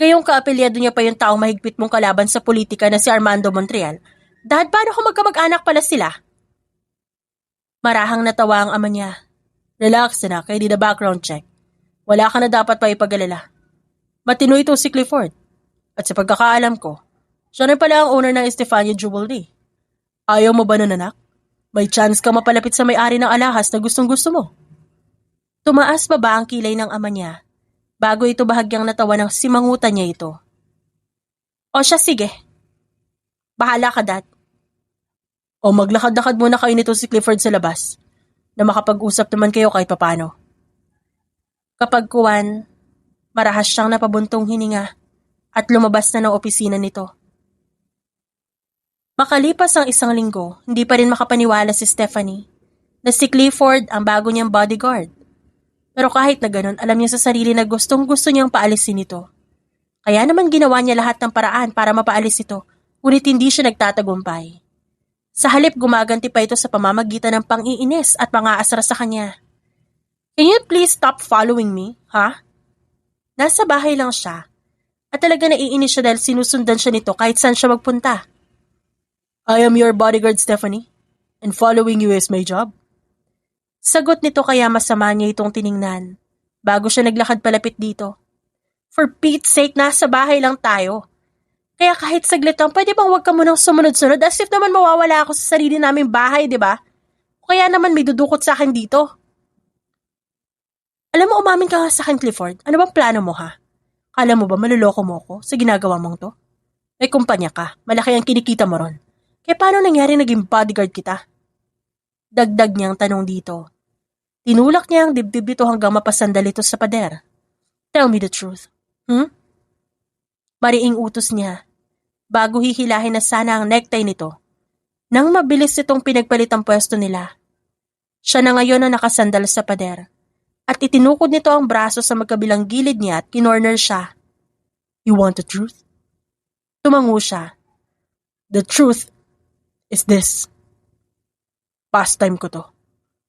Gayong kaapelyado niya pa yung taong mahigpit mong kalaban sa politika na si Armando Montreal. Dad, paano kung magkamag-anak pala sila? Marahang natawa ang ama niya. Relax na, kaya di na background check. Wala ka na dapat pa ipag-alala. Matino ito si Clifford. At sa pagkakaalam ko, siya rin pala ang owner ng Estefania Jewelry. Ayaw mo ba nun, anak? May chance ka mapalapit sa may-ari ng alahas na gustong-gusto mo. Tumaas pa ba ang kilay ng ama niya bago ito bahagyang natawa ng simangutan niya ito? O siya, sige. Bahala ka, Dad. O maglakad-lakad muna kayo nito si Clifford sa labas na makapag-usap naman kayo kahit papano. Kapag kuwan, marahas siyang napabuntong hininga at lumabas na ng opisina nito. Makalipas ang 1 linggo, hindi pa rin makapaniwala si Stephanie na si Clifford ang bago niyang bodyguard. Pero kahit na ganun, alam niya sa sarili na gustong-gusto niyang paalisin ito. Kaya naman ginawa niya lahat ng paraan para mapaalis ito, ngunit hindi siya nagtatagumpay. Sa halip gumaganti pa ito sa pamamagitan ng pang-iinis at pang-aasar sa kanya. Can you please stop following me, ha? Nasa bahay lang siya at talaga naiinis siya dahil sinusundan siya nito kahit saan siya magpunta. I am your bodyguard, Stephanie, and following you is my job. Sagot nito kaya masama niya itong tiningnan bago siya naglakad palapit dito. For Pete's sake, nasa bahay lang tayo. Kaya kahit saglit lang, pwede bang huwag ka munang sumunod-sunod as if naman mawawala ako sa sarili naming bahay, di ba? O kaya naman may dudukot sa akin dito. Alam mo, umamin ka nga sa akin, Clifford. Ano bang plano mo, ha? Kala mo ba maluloko mo ko sa ginagawa mong to? May kumpanya ka, malaki ang kinikita mo ron. Kaya paano nangyari naging bodyguard kita? Dagdag niyang tanong dito. Tinulak niya ang dibdib nito hanggang mapasandal ito sa pader. Tell me the truth. Mariing utos niya, bago hihilahin na sana ang necktie nito. Nang mabilis itong pinagpalit ang pwesto nila. Siya na ngayon ang nakasandal sa pader. At itinukod nito ang braso sa magkabilang gilid niya at kinorner siya. You want the truth? Tumango siya. The truth is this. Pastime ko to.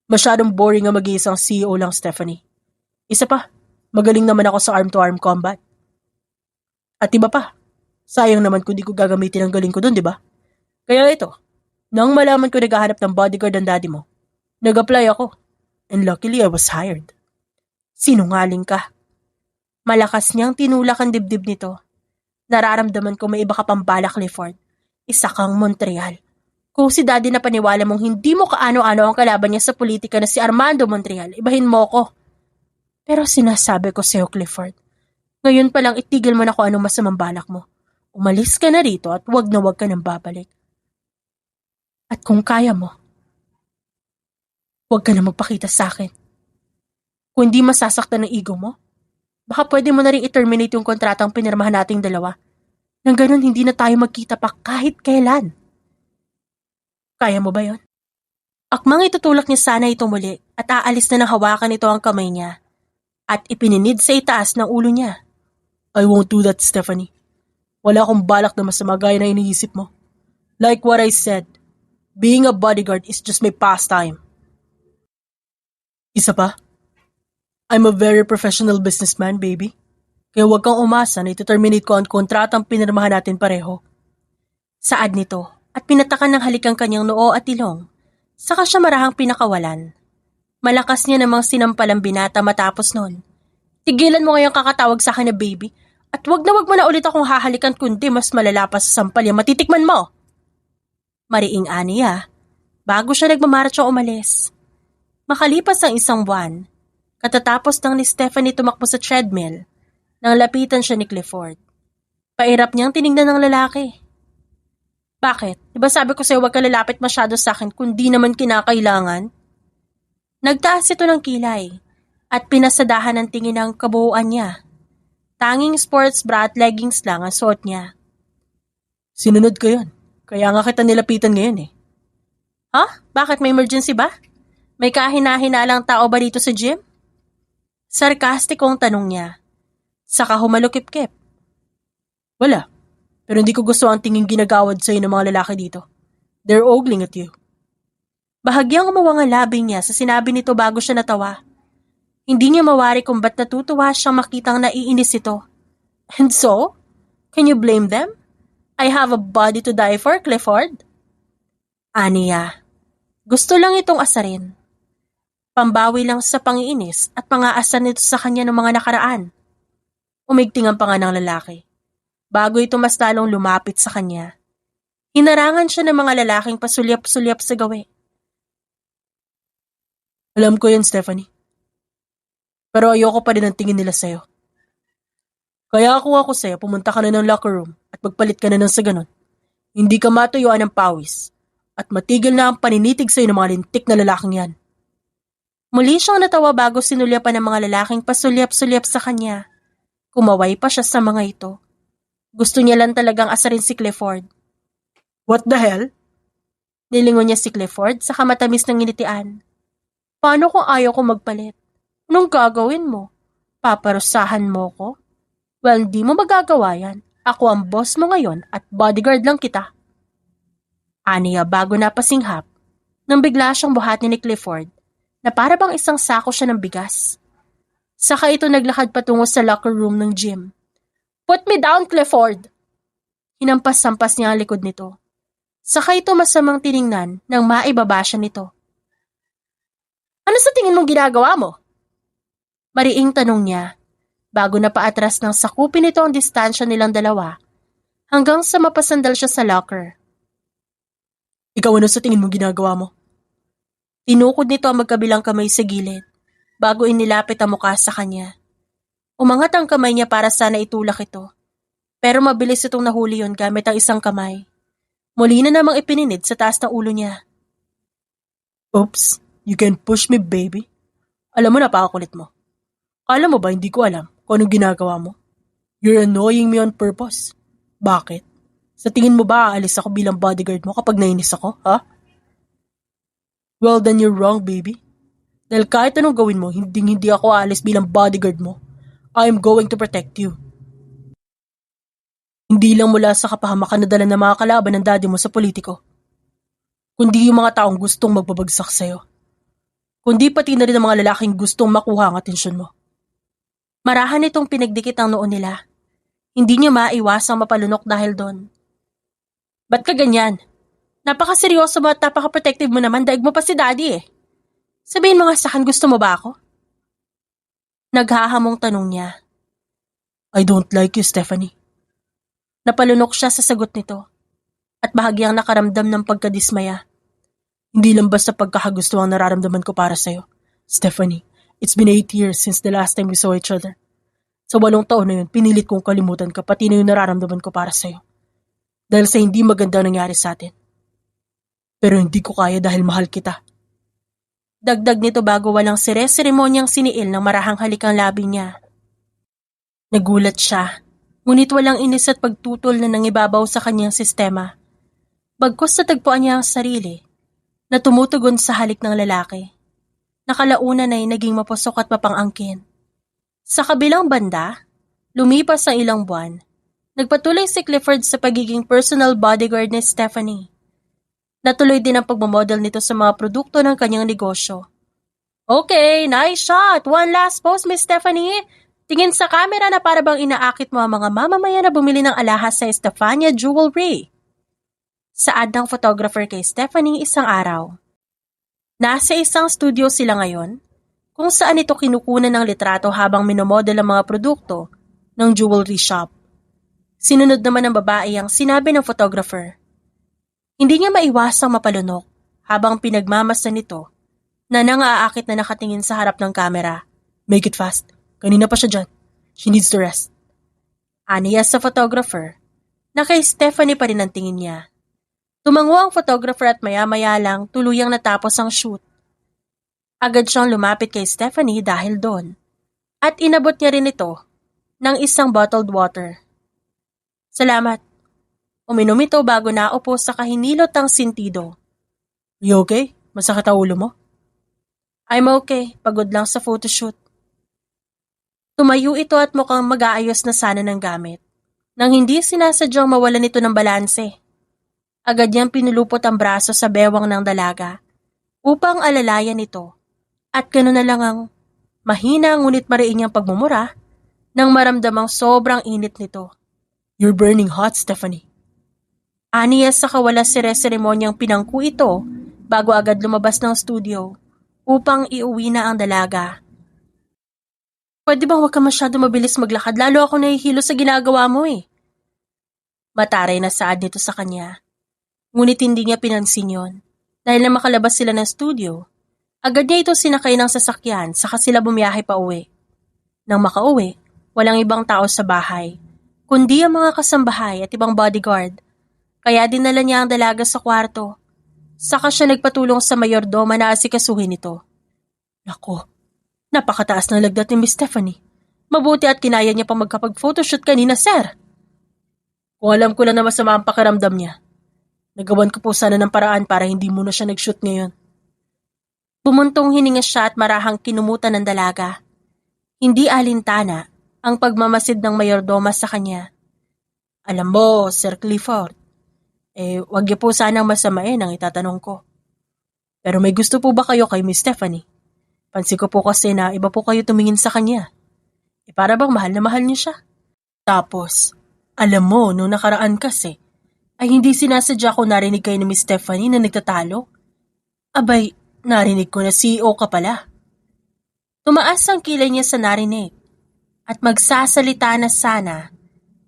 Masyadong boring ang mag-iisang CEO lang, Stephanie. Isa pa, magaling naman ako sa arm-to-arm combat. At iba pa, sayang naman kung di ko gagamitin ang galing ko dun, di ba? Kaya ito, nang malaman ko naghahanap ng bodyguard ang daddy mo, nag-apply ako. And luckily, I was hired. Sinungaling ka. Malakas niyang tinulak ang dibdib nito. Nararamdaman ko may iba ka pang balak, Clifford. Isa kang Montreal. Kung si daddy na paniwala mong hindi mo kaano-ano ang kalaban niya sa politika na si Armando Montreal, ibahin mo ko. Pero sinasabi ko sa'yo, Clifford, ngayon pa lang itigil mo na kung anong masamang balak mo. Umalis ka na rito at wag na wag ka nang babalik. At kung kaya mo, wag ka na magpakita sa akin. Kung hindi masasaktan ng ego mo, baka pwede mo na rin i-terminate yung kontratang pinirmahan nating dalawa. Nang ganun hindi na tayo magkita pa kahit kailan. Kaya mo ba yon? Akmang itutulak niya sana ito muli at aalis na ng hawakan ito ang kamay niya at ipininid sa itaas ng ulo niya. I won't do that, Stephanie. Wala akong balak na masama gaya na iniisip mo. Like what I said, being a bodyguard is just my pastime. Isa pa, I'm a very professional businessman, baby. Kaya huwag kang umasa na ito-terminate ko ang kontratang pinirmahan natin pareho. Saad nito at pinatakan ng halikang kanyang noo at ilong. Saka siya marahang pinakawalan. Malakas niya namang sinampal ang binata matapos nun. Tigilan mo ngayong kakatawag sa akin na baby at wag mo na ulit akong hahalikan kundi mas malala pa sa sampal yung matitikman mo. Mariing aniya bago siya nagmamarcha umalis. Makalipas ang isang buwan, katatapos nang ni Stephanie tumakbo sa treadmill, nang lapitan siya ni Clifford. Pairap niyang tinignan ng lalaki. Bakit? Diba sabi ko sa'yo huwag ka lalapit masyado sa akin kung di naman kinakailangan? Nagtaas ito ng kilay at pinasadahan ng tingin ang kabuuan niya. Tanging sports bra at leggings lang ang suot niya. Sinunod ko yun. Kaya nga kita nilapitan ngayon eh. Ha? Bakit may emergency ba? May kahina-hinalang tao ba dito sa gym? Sarkastikong tanong niya. Saka humalukip-kip. Wala. Pero hindi ko gusto ang tingin ginagawad sa'yo ng mga lalaki dito. They're ogling at you. Bahagyang umawang ang labi niya sa sinabi nito bago siya natawa. Hindi niya mawari kung ba't natutuwa siyang makitang naiinis ito. And so? Can you blame them? I have a body to die for, Clifford. Aniya, gusto lang itong asarin. Pambawi lang sa pangiinis at pangaasar nito sa kanya ng mga nakaraan. Umigting ang panga ng lalaki. Bago ito mas lalong lumapit sa kanya, hinarangan siya ng mga lalaking pasulyap-sulyap sa gawi. Alam ko yan, Stephanie. Pero ayoko pa din ang tingin nila sa'yo. Kaya ako sa'yo, pumunta ka na ng locker room at magpalit ka na ng sa ganon. Hindi ka matuyuan ng pawis at matigil na ang paninitig sa'yo ng mga lintik na lalaking yan. Muli siyang natawa bago sinulyapan ng mga lalaking pasulyap-sulyap sa kanya. Kumaway pa siya sa mga ito. Gusto niya lang talagang asarin si Clifford. What the hell? Nilingon niya si Clifford sa kamatamis ng nginitian. Paano kung ayaw ko magpalit? Anong gagawin mo? Paparusahan mo ko? Well, di mo magagawa yan. Ako ang boss mo ngayon at bodyguard lang kita. Aniya bago napasinghap, nang bigla siyang buhatin ni Clifford na para bang isang sako siya ng bigas. Saka ito naglakad patungo sa locker room ng gym. Put me down, Clifford! Hinampas-sampas niya ang likod nito. Saka ito masamang tiningnan nang maibaba siya nito. Ano sa tingin mong ginagawa mo? Mariing tanong niya, bago na paatras ng sakupin nito ang distansya nilang dalawa, hanggang sa mapasandal siya sa locker. Ikaw ano sa tingin mong ginagawa mo? Tinukod nito ang magkabilang kamay sa gilid, bago inilapit ang mukha sa kanya. Umangat ang kamay niya para sana itulak ito, pero mabilis itong nahuli yon gamit ang isang kamay. Muli na namang ipininid sa taas ng ulo niya. Oops, you can push me, baby. Alam mo napakakulit mo. Alam mo ba hindi ko alam kung anong ginagawa mo? You're annoying me on purpose. Bakit? Sa tingin mo ba aalis ako bilang bodyguard mo kapag nainis ako, ha? Well, then you're wrong, baby. Dahil kahit anong gawin mo, hindi ako aalis bilang bodyguard mo. I'm going to protect you. Hindi lang mula sa kapahamakan na dala ng mga kalaban ng daddy mo sa politiko, kundi yung mga taong gustong magbabagsak sa'yo. kundi pati na rin ang mga lalaking gustong makuha ang atensyon mo. Marahan itong pinagdikit ang noo nila. Hindi niya maiwasang mapalunok dahil doon. Ba't ka ganyan? Napakaseryoso mo at napaka-protective mo naman, daig mo pa si daddy eh. Sabihin mo nga sa akin, gusto mo ba ako? Naghahamong tanong niya. I don't like you, Stephanie. Napalunok siya sa sagot nito at bahagyang nakaramdam ng pagkadismaya. Hindi lang basta pagkakagusto ang nararamdaman ko para sa'yo. Stephanie, it's been 8 years since the last time we saw each other. Sa 8 taon na yun, pinilit kong kalimutan ka pati na yung nararamdaman ko para sa'yo. Dahil sa hindi maganda nangyari sa atin. Pero hindi ko kaya dahil mahal kita. Dagdag nito bago walang seremonyang siniil ng marahang halikang labi niya. Nagulat siya, ngunit walang inis at pagtutol na nangibabaw sa kanyang sistema. Bagkus sa tagpuan niya ang sarili, na tumutugon sa halik ng lalaki. Nakalaunan ay naging mapusok at mapangangkin. Sa kabilang banda, lumipas ang ilang buwan, nagpatuloy si Clifford sa pagiging personal bodyguard ni Stephanie. Natuloy din ang pagmamodel nito sa mga produkto ng kanyang negosyo. Okay, nice shot! One last pose, Miss Stephanie! Tingin sa camera na para bang inaakit mo ang mga mamamayan na bumili ng alahas sa Estefania Jewelry. Saad ng photographer kay Stephanie isang araw. Nasa isang studio sila ngayon, kung saan ito kinukunan ng litrato habang minomodel ang mga produkto ng jewelry shop. Sinunod naman ng babae ang sinabi ng photographer. Hindi niya maiwasang mapalunok habang pinagmamasdan nito na nangaakit na nakatingin sa harap ng kamera. Make it fast. Kanina pa siya dyan. She needs to rest. Aniya sa photographer na kay Stephanie pa rin ang tingin niya. Tumango ang photographer at maya-maya lang tuluyang natapos ang shoot. Agad siyang lumapit kay Stephanie dahil doon at inabot niya rin ito ng isang bottled water. Salamat. Uminom ito bago naupo sa kahinilot ang sintido. You okay? Masakit ang ulo mo? I'm okay. Pagod lang sa photoshoot. Tumayo ito at mukhang mag-aayos na sana ng gamit. Nang hindi sinasadyang mawalan ito ng balanse. Agad niyang pinulupot ang braso sa bewang ng dalaga upang alalayan ito at gano'n na lang ang mahina ngunit mariin niyang pagmumura nang maramdamang sobrang init nito. You're burning hot, Stephanie. Aniya sa kawalas seremonyang pinangku ito bago agad lumabas ng studio upang iuwi na ang dalaga. Pwede bang huwag ka masyado mabilis maglakad? Lalo ako nahihilo sa ginagawa mo eh. Mataray na saad nito sa kanya. Ngunit hindi niya pinansin yon. Dahil na makalabas sila ng studio, agad niya ito sinakay ng sasakyan saka sila bumiyahe pa uwi. Nang makauwi, walang ibang tao sa bahay, kundi ang mga kasambahay at ibang bodyguard. Kaya dinala niya ang dalaga sa kwarto. Saka siya nagpatulong sa mayordoma na asikasuhin ito. Nako, napakataas ng lagdat ni Miss Stephanie. Mabuti at kinaya niya pa magkapag-photoshoot kanina, sir. Kung alam ko lang na masama ang pakiramdam niya, nagawan ko po sana ng paraan para hindi muna siya nag-shoot ngayon. Bumuntong hininga siya at marahang kinumutan ng dalaga. Hindi alintana ang pagmamasid ng mayordoma sa kanya. Alam mo, Sir Clifford, wag niyo po sanang masamain ang itatanong ko. Pero may gusto po ba kayo kay Miss Stephanie? Pansin ko po kasi na iba po kayo tumingin sa kanya. Para bang mahal na mahal niyo siya. Tapos, alam mo, nung nakaraan kasi, ay hindi sinasadya ko narinig kayo ni Miss Stephanie na nagtatalo. Abay, narinig ko na CEO ka pala. Tumaas ang kilay niya sa narinig at magsasalita na sana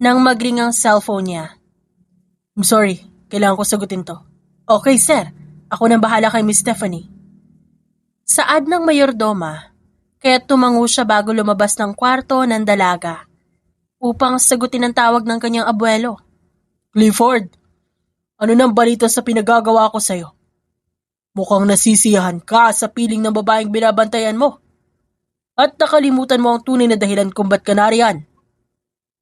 nang magring ang cellphone niya. I'm sorry, kailangan ko sagutin to. Okay sir, ako nang bahala kay Miss Stephanie. Saad ng mayordoma, kaya tumango siya bago lumabas ng kwarto ng dalaga upang sagutin ang tawag ng kanyang abuelo. Clifford, ano nang balita sa pinagagawa ko sa'yo? Mukhang nasisiyahan ka sa piling ng babaeng binabantayan mo. At nakalimutan mo ang tunay na dahilan kung ba't ka nariyan.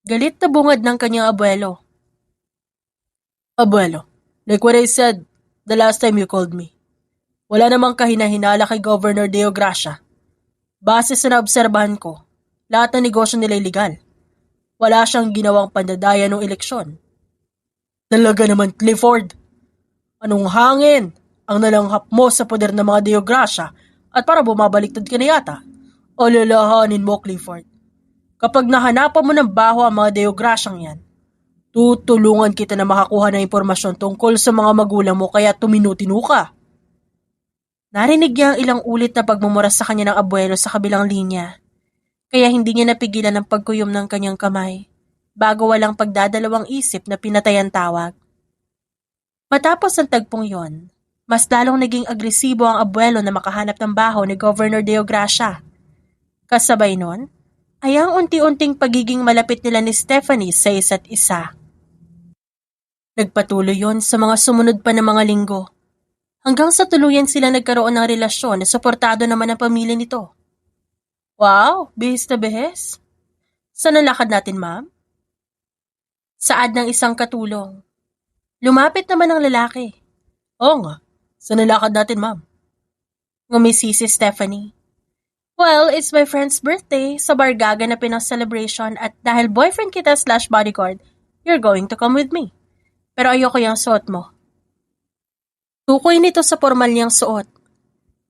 Galit na bungad ng kanyang abuelo. Abuelo, like what I said the last time you called me. Wala namang kahinahinala kay Governor Deo Gracia. Base sa naobserbahan ko, lahat ng negosyo nila legal. Wala siyang ginawang pandadaya ng eleksyon. Talaga naman, Clifford. Anong hangin ang nalanghap mo sa poder ng mga Deo Gracia At para bumabaliktad ka na yata. Alalahanin mo, Clifford. Kapag nahanapan mo ng baho ang mga deograsyang yan, tutulungan kita na makakuha ng impormasyon tungkol sa mga magulang mo kaya tuminutinu ka. Narinig niya ang ilang ulit na pagmumura sa kanya ng abuelo sa kabilang linya, kaya hindi niya napigilan ang pagkuyom ng kanyang kamay, bago walang pagdadalawang isip na pinatay ang tawag. Matapos ang tagpong yon, mas lalong naging agresibo ang abuelo na makahanap ng baho ni Governor Deogracia. Kasabay nun, ay ang unti-unting pagiging malapit nila ni Stephanie sa isa't isa. Nagpatuloy yon sa mga sumunod pa na mga linggo, hanggang sa tuluyan sila nagkaroon ng relasyon na suportado naman ang pamilya nito. Wow, bihis na bihis. Saan ang lakad natin, ma'am? Saad ng isang katulong. Lumapit naman ang lalaki. Oo nga, saan ang lakad natin, ma'am? Ngumisi si Stephanie. Well, it's my friend's birthday, sa bar gaganapin ang celebration at dahil boyfriend kita / bodyguard, you're going to come with me. Pero ayoko yung suot mo. Tukoy nito sa formal niyang suot.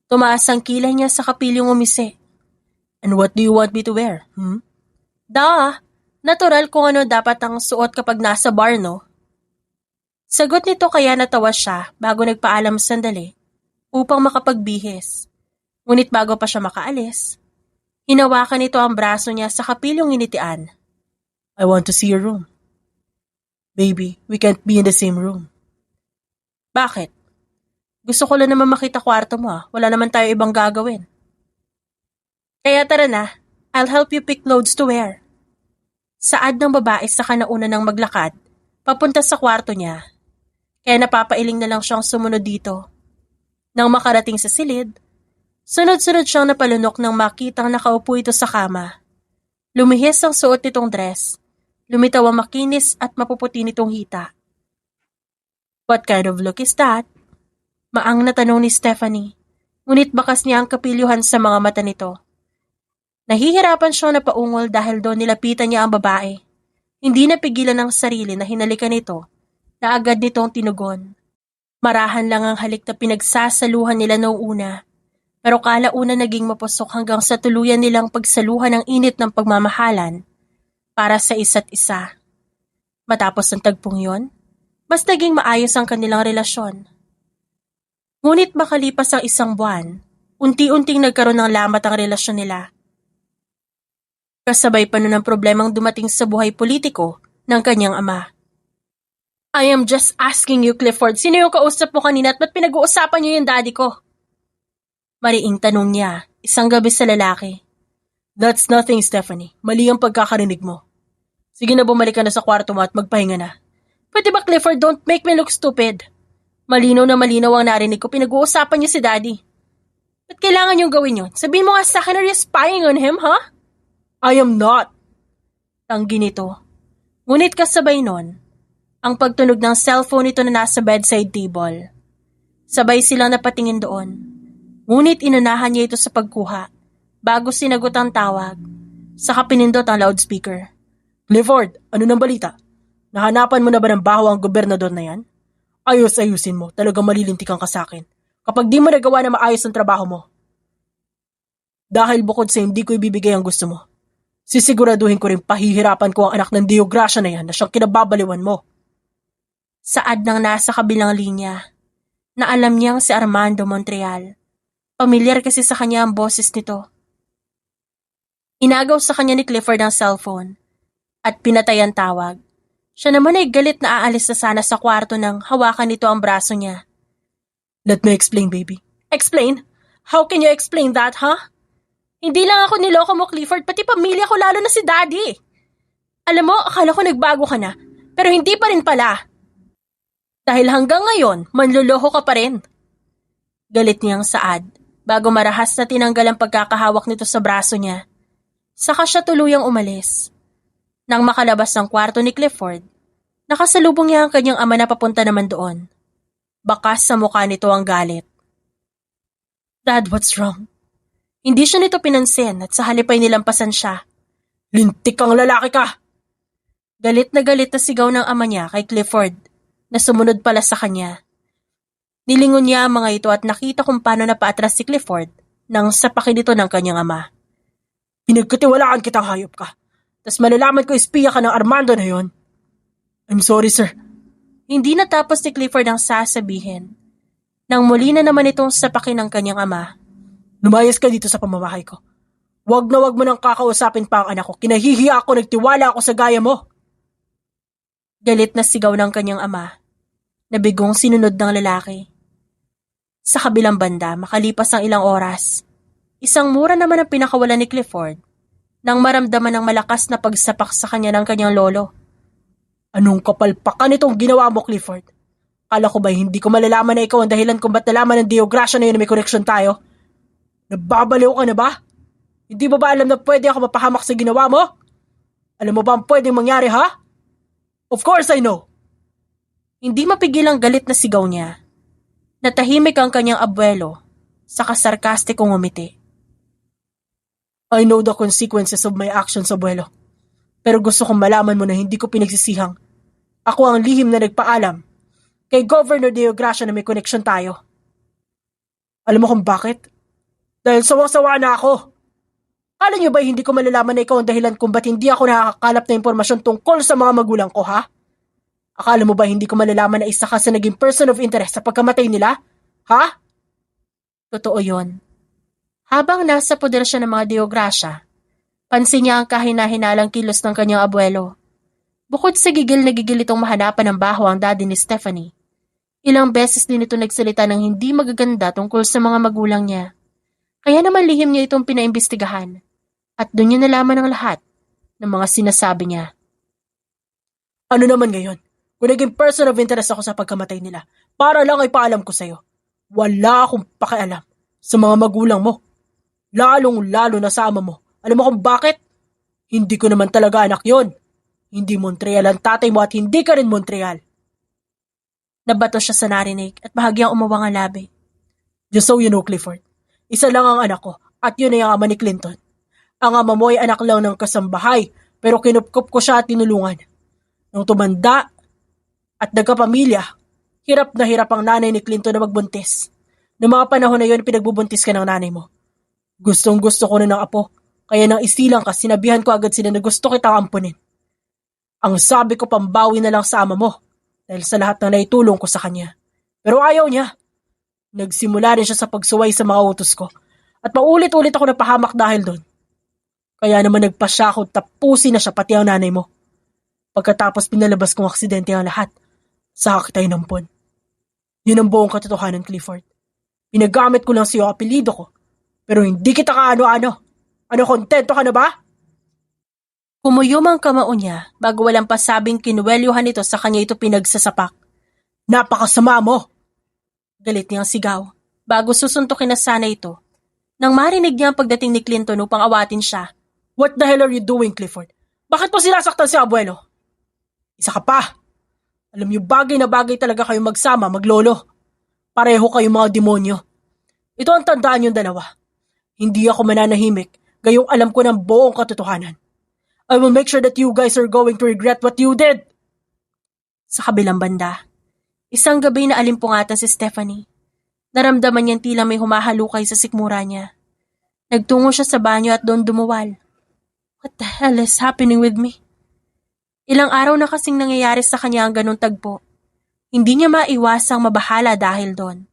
Tumaas ang kilay niya sa kapilyong umisi. And what do you want me to wear? Natural kung ano dapat ang suot kapag nasa bar, no? Sagot nito kaya natawa siya bago nagpaalam sandali upang makapagbihis. Ngunit bago pa siya makaalis, hinawakan nito ang braso niya sa kapilyong initian. I want to see your room. Baby, we can't be in the same room. Bakit? Gusto ko lang naman makita kwarto mo. Wala naman tayo ibang gagawin. Kaya tara na, I'll help you pick clothes to wear. Saad ng babae sa kanauna ng maglakad, papunta sa kwarto niya. Kaya napapailing na lang siyang sumunod dito. Nang makarating sa silid, sunod-sunod siyang napalunok nang makitang nakaupo ito sa kama. Lumihis ang suot nitong dress. Lumitaw ang makinis at mapuputi nitong hita. What kind of look is that? Maang na tanong ni Stephanie, ngunit bakas niya ang kapilyuhan sa mga mata nito. Nahihirapan siyang napaungol dahil doon nilapitan niya ang babae. Hindi napigilan ang sarili na hinalikan nito, na agad nitong tinugon. Marahan lang ang halik na pinagsasaluhan nila noong una, pero kalauna naging mapusok hanggang sa tuluyan nilang pagsaluhan ng init ng pagmamahalan para sa isa't isa. Matapos ang tagpong yon, mas naging maayos ang kanilang relasyon. Ngunit makalipas ang isang buwan, unti-unting nagkaroon ng lamat ang relasyon nila. Kasabay pa nun ang problemang dumating sa buhay politiko ng kanyang ama. I am just asking you, Clifford, sino yung kausap mo kanina at ba't pinag-uusapan niyo yung daddy ko? Mariing tanong niya, isang gabi sa lalaki. That's nothing, Stephanie. Mali ang pagkakarinig mo. Sige na, bumalik ka na sa kwarto mo at magpahinga na. Pwede ba, Clifford, don't make me look stupid? Malinaw na malinaw ang narinig ko, pinag-uusapan niyo si daddy. Ba't kailangan niyong gawin yun? Sabihin mo nga sa akin, are you spying on him, huh? I am not. Tanggi nito. Ngunit kasabay nun, ang pagtunog ng cellphone nito na nasa bedside table. Sabay silang napatingin doon. Ngunit inunahan niya ito sa pagkuha. Bago sinagot ang tawag, saka pinindot ang loudspeaker. Clifford, ano nang balita? Nahanapan mo na ba ng baho ang gobernador na yan? Ayos-ayusin mo, talagang malilintikan ka sa akin. Kapag di mo nagawa na maayos ang trabaho mo. Dahil bukod sa hindi ko ibibigay ang gusto mo, sisiguraduhin ko rin pahihirapan ko ang anak ng Deogracia na yan na siyang kinababaliwan mo. Saad ng nasa kabilang linya, na alam niyang si Armando Montreal. Pamilyar kasi sa kanya ang boses nito. Inagaw sa kanya ni Clifford ang cellphone at pinatay ang tawag. Siya naman ay galit na aalis na sana sa kwarto nang hawakan nito ang braso niya. Let me explain, baby. Explain? How can you explain that, huh? Hindi lang ako niloko mo, Clifford, pati pamilya ko, lalo na si Daddy. Alam mo, akala ko nagbago ka na, pero hindi pa rin pala. Dahil hanggang ngayon, manluloko ka pa rin. Galit niyang saad, bago marahas na tinanggal ang pagkakahawak nito sa braso niya. Saka siya tuluyang umalis. Nang makalabas ng kwarto ni Clifford, nakasalubong niya ang kanyang ama na papunta naman doon. Bakas sa mukha nito ang galit. Dad, what's wrong? Hindi siya nito pinansin at sa halip ay nilampasan siya. Lintik kang lalaki ka! Galit na sigaw ng ama niya kay Clifford na sumunod pala sa kanya. Nilingon niya ang mga ito at nakita kung paano napaatras si Clifford nang sapakin ito ng kanyang ama. Pinagkatiwalaan kitang hayop ka. Tas malalaman ko espiya ka ng Armando na yon. I'm sorry, sir. Hindi natapos ni Clifford ang sasabihin. Nang muli na naman itong sapakin ng kanyang ama. Lumayas ka dito sa pamamahay ko. Wag na wag mo nang kakausapin pa ang anak ko. Kinahihiya ako, nagtiwala ako sa gaya mo. Galit na sigaw ng kanyang ama. Nabigong sinunod ng lalaki. Sa kabilang banda, makalipas ang ilang oras, isang mura naman ang pinakawalan ni Clifford nang maramdaman ng malakas na pagsapak sa kanya ng kanyang lolo. Anong kapalpakan itong ginawa mo, Clifford? Kala ko ba hindi ko malalaman na ikaw ang dahilan kung ba't nalaman ng Deograsya na yun na may koneksyon tayo? Nababaliw ka na ba? Hindi mo ba alam na pwede ako mapahamak sa ginawa mo? Alam mo ba ang pwedeng mangyari, ha? Of course I know. Hindi mapigil ang galit na sigaw niya. Natahimik ang kanyang abuelo, saka sarkastikong umiti. I know the consequences of my actions, abuelo. Pero gusto kong malaman mo na hindi ko pinagsisihang. Ako ang lihim na nagpaalam kay Governor Deograsya na may koneksyon tayo. Alam mo kung bakit? Dahil sawang-sawa na ako. Kala niyo ba hindi ko malalaman na ikaw ang dahilan kung ba't hindi ako nakakakalap na impormasyon tungkol sa mga magulang ko, ha? Akala mo ba hindi ko malalaman na isa ka sa naging person of interest sa pagkamatay nila? Ha? Totoo yon. Habang nasa poder siya ng mga Deograsya, pansin niya ang kahina-hinalang kilos ng kanyang abuelo. Bukod sa gigil na gigil itong mahanapan ng baho ang daddy ni Stephanie, ilang beses din ito nagsalita ng hindi magaganda tungkol sa mga magulang niya. Kaya naman lihim niya itong pinaimbestigahan at doon niya nalaman ang lahat ng mga sinasabi niya. Ano naman ngayon? Kung naging person of interest ako sa pagkamatay nila, para lang ay paalam ko sa'yo. Wala akong pakialam sa mga magulang mo. Lalong-lalo na sa ama mo. Alam mo kung bakit? Hindi ko naman talaga anak yon. Hindi Montreal ang tatay mo at hindi ka rin Montreal. Nabato siya sa narinig at bahagyang umawang ang labi. Just so you know, Clifford, isa lang ang anak ko at yun ay ang ama ni Clinton. Ang ama mo ay anak lang ng kasambahay pero kinupkup ko siya at tinulungan. Nung tumanda at nagkapamilya, hirap na hirap ang nanay ni Clinton na magbuntis. Noong mga panahon na yun, pinagbubuntis ka ng nanay mo. Gustong gusto ko na ng apo, kaya nang isilang ka, sinabihan ko agad sila na gusto kitang ampunin. Ang sabi ko, pambawi na lang sa ama mo, dahil sa lahat ng naitulong ko sa kanya. Pero ayaw niya. Nagsimula rin siya sa pagsuway sa mga utos ko, at paulit-ulit ako napahamak dahil doon. Kaya naman nagpasya ako, tapusin na siya pati ang nanay mo. Pagkatapos pinalabas kong aksidente ang lahat, saka kita'y nampon. Yun ang buong katotohanan, Clifford. Pinagamit ko lang sa iyo ang apelido ko, pero hindi kita kaano-ano. Ano, kontento ka na ba? Kumuyom ang kamao niya bago walang pasabing kinuwelyuhan ito sa kanya ito pinagsasapak. Napakasama mo! Galit niyang sigaw bago susuntukin na sana ito. Nang marinig niya ang pagdating ni Clinton upang awatin siya. What the hell are you doing, Clifford? Bakit mo sinasaktan si abuelo? Isa ka pa! Alam niyo, bagay na bagay talaga kayong magsama, maglolo. Pareho kayong mga demonyo. Ito ang tandaan yung dalawa. Hindi ako mananahimik, gayong alam ko ng buong katotohanan. I will make sure that you guys are going to regret what you did. Sa kabilang banda, isang gabi na alimpungatan si Stephanie. Naramdaman niyang tila may humahalukay sa sikmura niya. Nagtungo siya sa banyo at doon dumuwal. What the hell is happening with me? Ilang araw na kasing nangyayari sa kanya ang ganong tagpo. Hindi niya maiwasang mabahala dahil doon.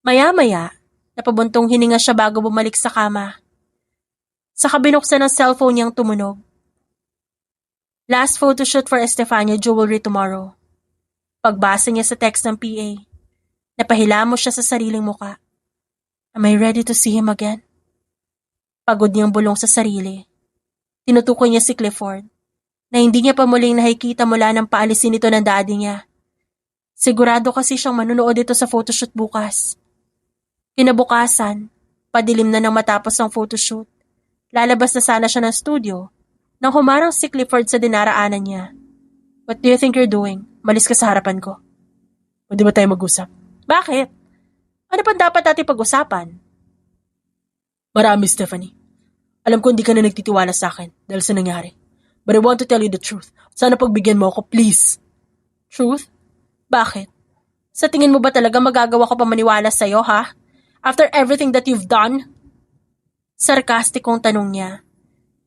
Maya-maya, napabuntong hininga siya bago bumalik sa kama. Saka binuksan ng cellphone niyang tumunog. Last photoshoot for Estefania Jewelry tomorrow. Pagbasa niya sa text ng PA, napahilamos siya sa sariling muka. Am I ready to see him again? Pagod niyang bulong sa sarili. Tinutukoy niya si Clifford, na hindi niya pa muling nakikita mula nang paalisin ito ng daddy niya. Sigurado kasi siyang manunood ito sa photoshoot bukas. Kinabukasan, padilim na nang matapos ang photoshoot. Lalabas na sana siya ng studio nang humarang si Clifford sa dinaraanan niya. What do you think you're doing? Malis ka sa harapan ko. Pwede ba tayo mag-usap? Bakit? Ano pa dapat natin pag-usapan? Marami, Stephanie. Alam ko hindi ka na nagtitiwala sa akin dahil sa nangyari. But I want to tell you the truth. Sana pagbigyan mo ako, please. Truth? Bakit? Sa tingin mo ba talaga magagawa ko pa maniwala sa'yo, ha? After everything that you've done? Sarkastikong tanong niya.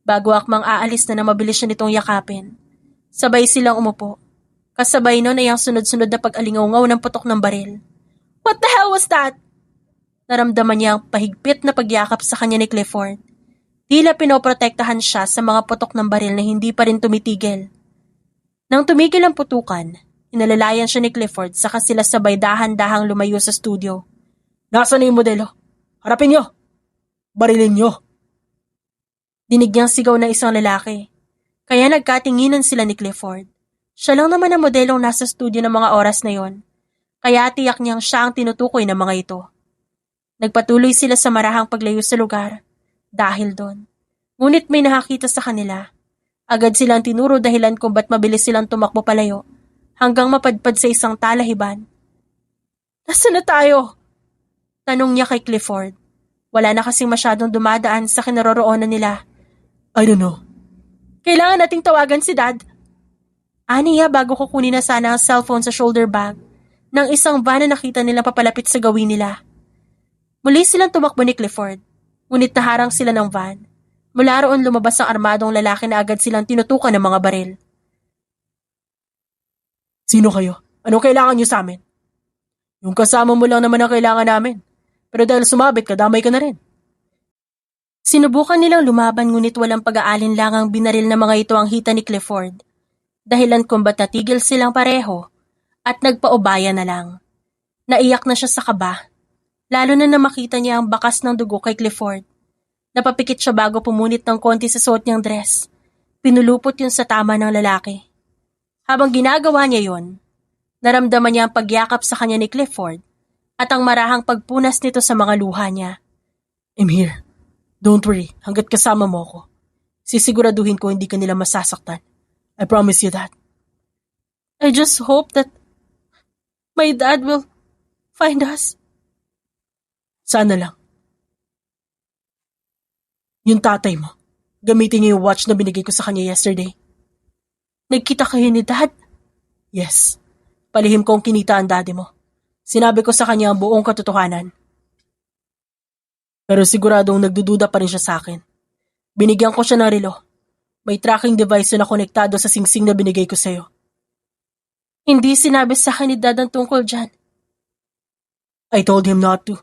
Bago akmang aalis na mabilis siya nitong yakapin. Sabay silang umupo. Kasabay nun ay ang sunod-sunod na pag-alingaw ng putok ng baril. What the hell was that? Naramdaman niya ang pahigpit na pagyakap sa kanya ni Clifford. Tila pinoprotektahan siya sa mga putok ng baril na hindi pa rin tumitigil. Nang tumigil ang putukan, inalalayan siya ni Clifford saka sila sabay dahan-dahang lumayo sa studio. Nasaan na yung modelo? Harapin niyo! Barilin niyo! Dinig niyang sigaw na isang lalaki. Kaya nagkatinginan sila ni Clifford. Siya lang naman ang modelong nasa studio ng mga oras na yon. Kaya tiyak niyang siya ang tinutukoy ng mga ito. Nagpatuloy sila sa marahang paglayo sa lugar. Dahil doon. Ngunit may nakakita sa kanila. Agad silang tinuro dahilan kung ba't mabilis silang tumakbo palayo hanggang mapadpad sa isang talahiban. Nasaan na tayo? Tanong niya kay Clifford. Wala na kasing masyadong dumadaan sa kinaroroonan nila. I don't know. Kailangan nating tawagan si Dad. Aniya bago kukunin na sana ang cellphone sa shoulder bag ng isang van na nakita nila papalapit sa gawin nila. Muli silang tumakbo ni Clifford, ngunit naharang sila ng van. Mula roon lumabas ang armadong lalaki na agad silang tinutukan ng mga baril. Sino kayo? Anong kailangan niyo sa amin? Yung kasama mo lang naman ang kailangan namin. Pero dahil sumabit ka, damay ka na rin. Sinubukan nilang lumaban ngunit walang pag-aalinlangang binaril na mga ito ang hita ni Clifford. Dahilan kung ba't natigil silang pareho at nagpaubaya na lang. Naiyak na siya sa kaba. Lalo na makita niya ang bakas ng dugo kay Clifford. Napapikit siya bago pumunit ng konti sa suot niyang dress. Pinulupot yun sa tama ng lalaki. Habang ginagawa niya yun, naramdaman niya ang pagyakap sa kanya ni Clifford at ang marahang pagpunas nito sa mga luha niya. I'm here. Don't worry, hanggat kasama mo ako. Sisiguraduhin ko hindi ka nila masasaktan. I promise you that. I just hope that my dad will find us. Sana lang. Yung tatay mo, gamitin niya yung watch na binigay ko sa kanya yesterday. Nagkita kayo ni Dad? Yes. Palihim kong kinita ang daddy mo. Sinabi ko sa kanya ang buong katotohanan. Pero siguradong nagdududa pa rin siya sa akin. Binigyan ko siya ng relo. May tracking device na konektado sa singsing na binigay ko sa'yo. Hindi sinabi sa akin ni Dad ang tungkol dyan. I told him not to.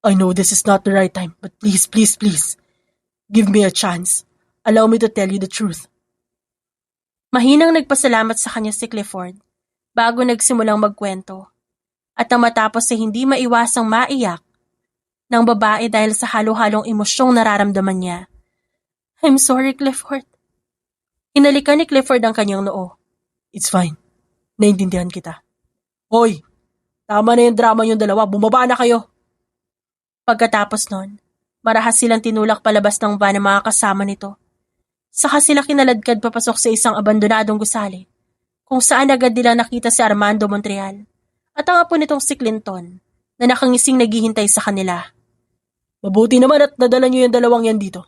I know this is not the right time, but please, please, please. Give me a chance. Allow me to tell you the truth. Mahinang nagpasalamat sa kanya si Clifford bago nagsimulang magkwento. At nang matapos ay hindi maiwasang maiyak ng babae dahil sa halo-halong emosyong nararamdaman niya. I'm sorry, Clifford. Hinalikan ni Clifford ang kanyang noo. It's fine. Naintindihan kita. Hoy, tama na yung drama yung dalawa. Bumaba na kayo. Pagkatapos nun, marahas silang tinulak palabas ng van ng mga kasama nito. Saka sila kinaladkad papasok sa isang abandonadong gusali, kung saan agad nilang nakita si Armando Montreal at ang apo nitong si Clinton na nakangising naghihintay sa kanila. Mabuti naman at nadala niyo yung dalawang yan dito.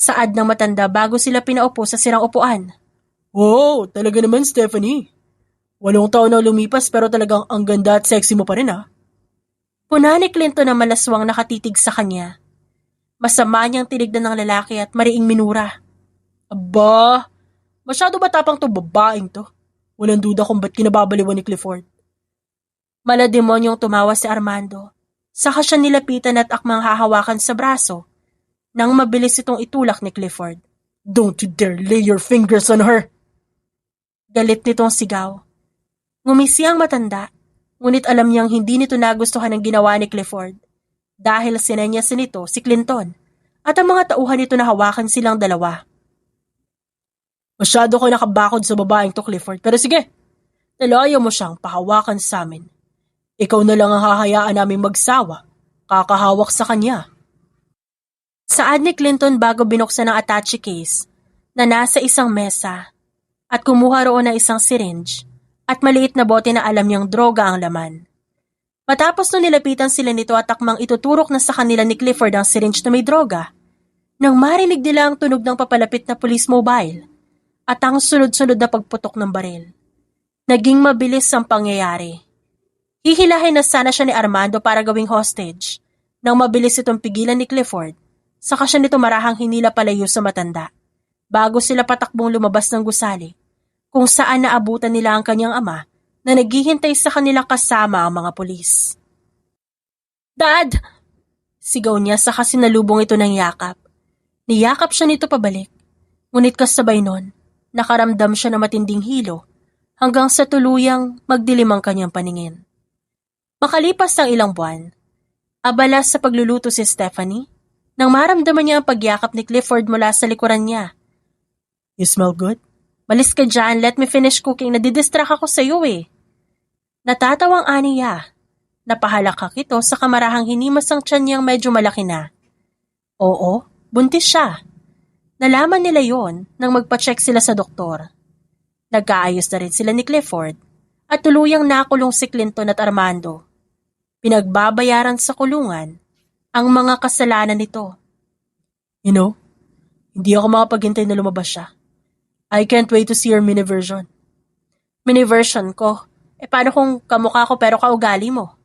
Saad ng matanda bago sila pinaupo sa sirang upuan. Wow, talaga naman Stephanie. 8 taon na lumipas pero talagang ang ganda at sexy mo pa rin ha. Puna ni Clinton na malaswang nakatitig sa kanya. Masama niyang tinignan ng lalaki at mariing minura. Aba, masyado ba tapang to babaeng to? Walang duda kung ba't kinababaliwan ni Clifford. Malademonyong tumawa si Armando. Saka siya nilapitan at akmang hahawakan sa braso nang mabilis itong itulak ni Clifford. Don't you dare lay your fingers on her! Galit nitong sigaw. Ngumisi ang matanda, ngunit alam niyang hindi nito nagustuhan ang ginawa ni Clifford dahil sinenyasin nito si Clinton at ang mga tauhan nito na hawakan silang dalawa. Masyado ko nakabakod sa babaeng to, Clifford, pero sige, nalayo mo siyang pahawakan sa amin. Ikaw na lang ang hahayaan namin magsawa, kakahawak sa kanya. Saad ni Clinton bago binuksan ang attache case na nasa isang mesa at kumuha roon ng isang syringe at maliit na bote na alam niyang droga ang laman. Matapos nung nilapitan sila nito at akmang ituturok na sa kanila ni Clifford ang syringe na may droga, nang marinig nila ang tunog ng papalapit na police mobile at ang sunod-sunod na pagputok ng baril. Naging mabilis ang pangyayari. Hihilahin na sana siya ni Armando para gawing hostage, Nang mabilis itong pigilan ni Clifford, saka siya nito marahang hinila palayo sa matanda, bago sila patakbong lumabas ng gusali, kung saan naabutan nila ang kanyang ama na naghihintay sa kanila kasama ang mga pulis. "Dad!" Sigaw niya saka sinalubong ito ng yakap. Niyakap siya nito pabalik, ngunit kasabay nun, nakaramdam siya ng matinding hilo hanggang sa tuluyang magdilim ang kanyang paningin. Makalipas ang ilang buwan, abala sa pagluluto si Stephanie nang maramdaman niya ang pagyakap ni Clifford mula sa likuran niya. You smell good? "Malis ka dyan, let me finish cooking, nadidistract ako sa iyo eh." Natatawang aniya. Napahalakak ito sa kamarahang hinimas ang tiyan niyang medyo malaki na. Oo, buntis siya. Nalaman nila yon nang magpa-check sila sa doktor. Nagkaayos na rin sila ni Clifford at tuluyang nakulong si Clinton at Armando. Pinagbabayaran sa kulungan ang mga kasalanan nito. You know, hindi ako makapaghintay na lumabas siya. I can't wait to see your mini version. Mini version ko? Paano kung kamukha ko pero kaugali mo?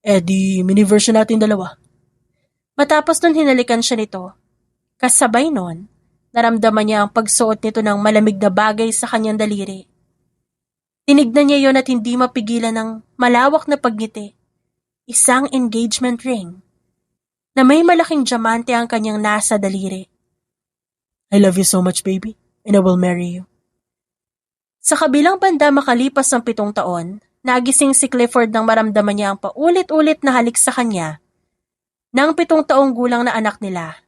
Di mini version natin dalawa. Matapos nun hinalikan siya nito. Kasabay nun, naramdaman niya ang pagsuot nito ng malamig na bagay sa kanyang daliri. Tinignan niya yon at hindi mapigilan ng malawak na pagngiti. Isang engagement ring na may malaking diamante ang kanyang nasa daliri. I love you so much, baby, and I will marry you. Sa kabilang banda makalipas ang 7 taon, nagising si Clifford nang maramdaman niya ang paulit-ulit na halik sa kanya ng 7 taong gulang na anak nila.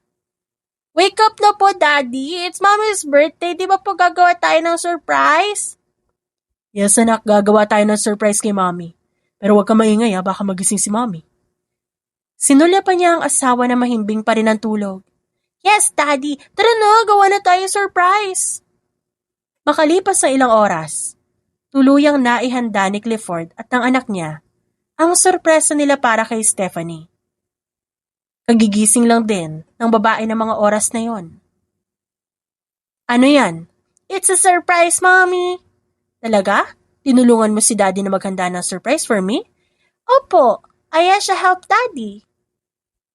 "Wake up na po, Daddy! It's Mommy's birthday! Di ba po gagawa tayo ng surprise?" Yes, anak, gagawa tayo ng surprise kay Mommy. Pero huwag ka maingay baka magising si Mommy. Sinulya pa niya ang asawa na mahimbing pa rin ang tulog. "Yes, Daddy! Tara na, gawa na tayo surprise!" Makalipas sa ilang oras, tuluyang naihanda ni Clifford at ng anak niya ang sorpresa nila para kay Stephanie. Kagigising lang din ng babae ng mga oras na yon. "Ano yan?" "It's a surprise, Mommy." "Talaga? Tinulungan mo si Daddy na maghanda ng surprise for me?" "Opo, Ayesha help Daddy."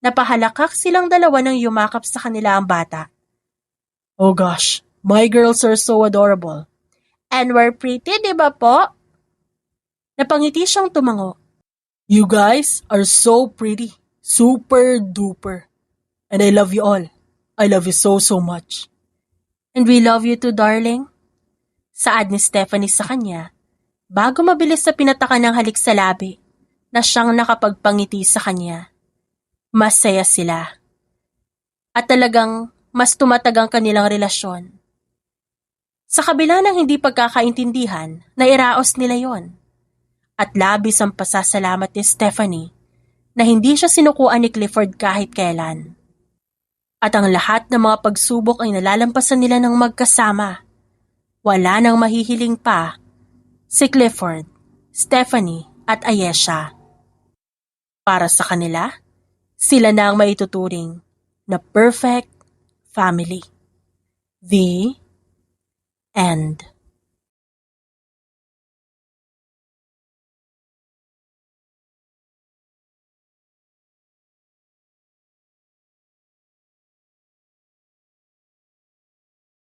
Napahalakak silang dalawa nang yumakap sa kanila ang bata. Oh gosh, my girls are so adorable. "And we're pretty, di ba po?" Napangiti siyang tumango. You guys are so pretty. Super duper. And I love you all. I love you so much. "And we love you too, darling." Saad ni Stephanie sa kanya, bago mabilis sa pinatakan ng halik sa labi na siyang nakapagpangiti sa kanya. Masaya sila. At talagang mas tumatag ang kanilang relasyon. Sa kabila ng hindi pagkakaintindihan, nairaos nila yon. At labis ang pasasalamat ni Stephanie na hindi siya sinukuan ni Clifford kahit kailan. At ang lahat ng mga pagsubok ay nalalampasan nila ng magkasama. Wala nang mahihiling pa si Clifford, Stephanie at Ayesha. Para sa kanila, sila na ang maituturing na perfect family. The end.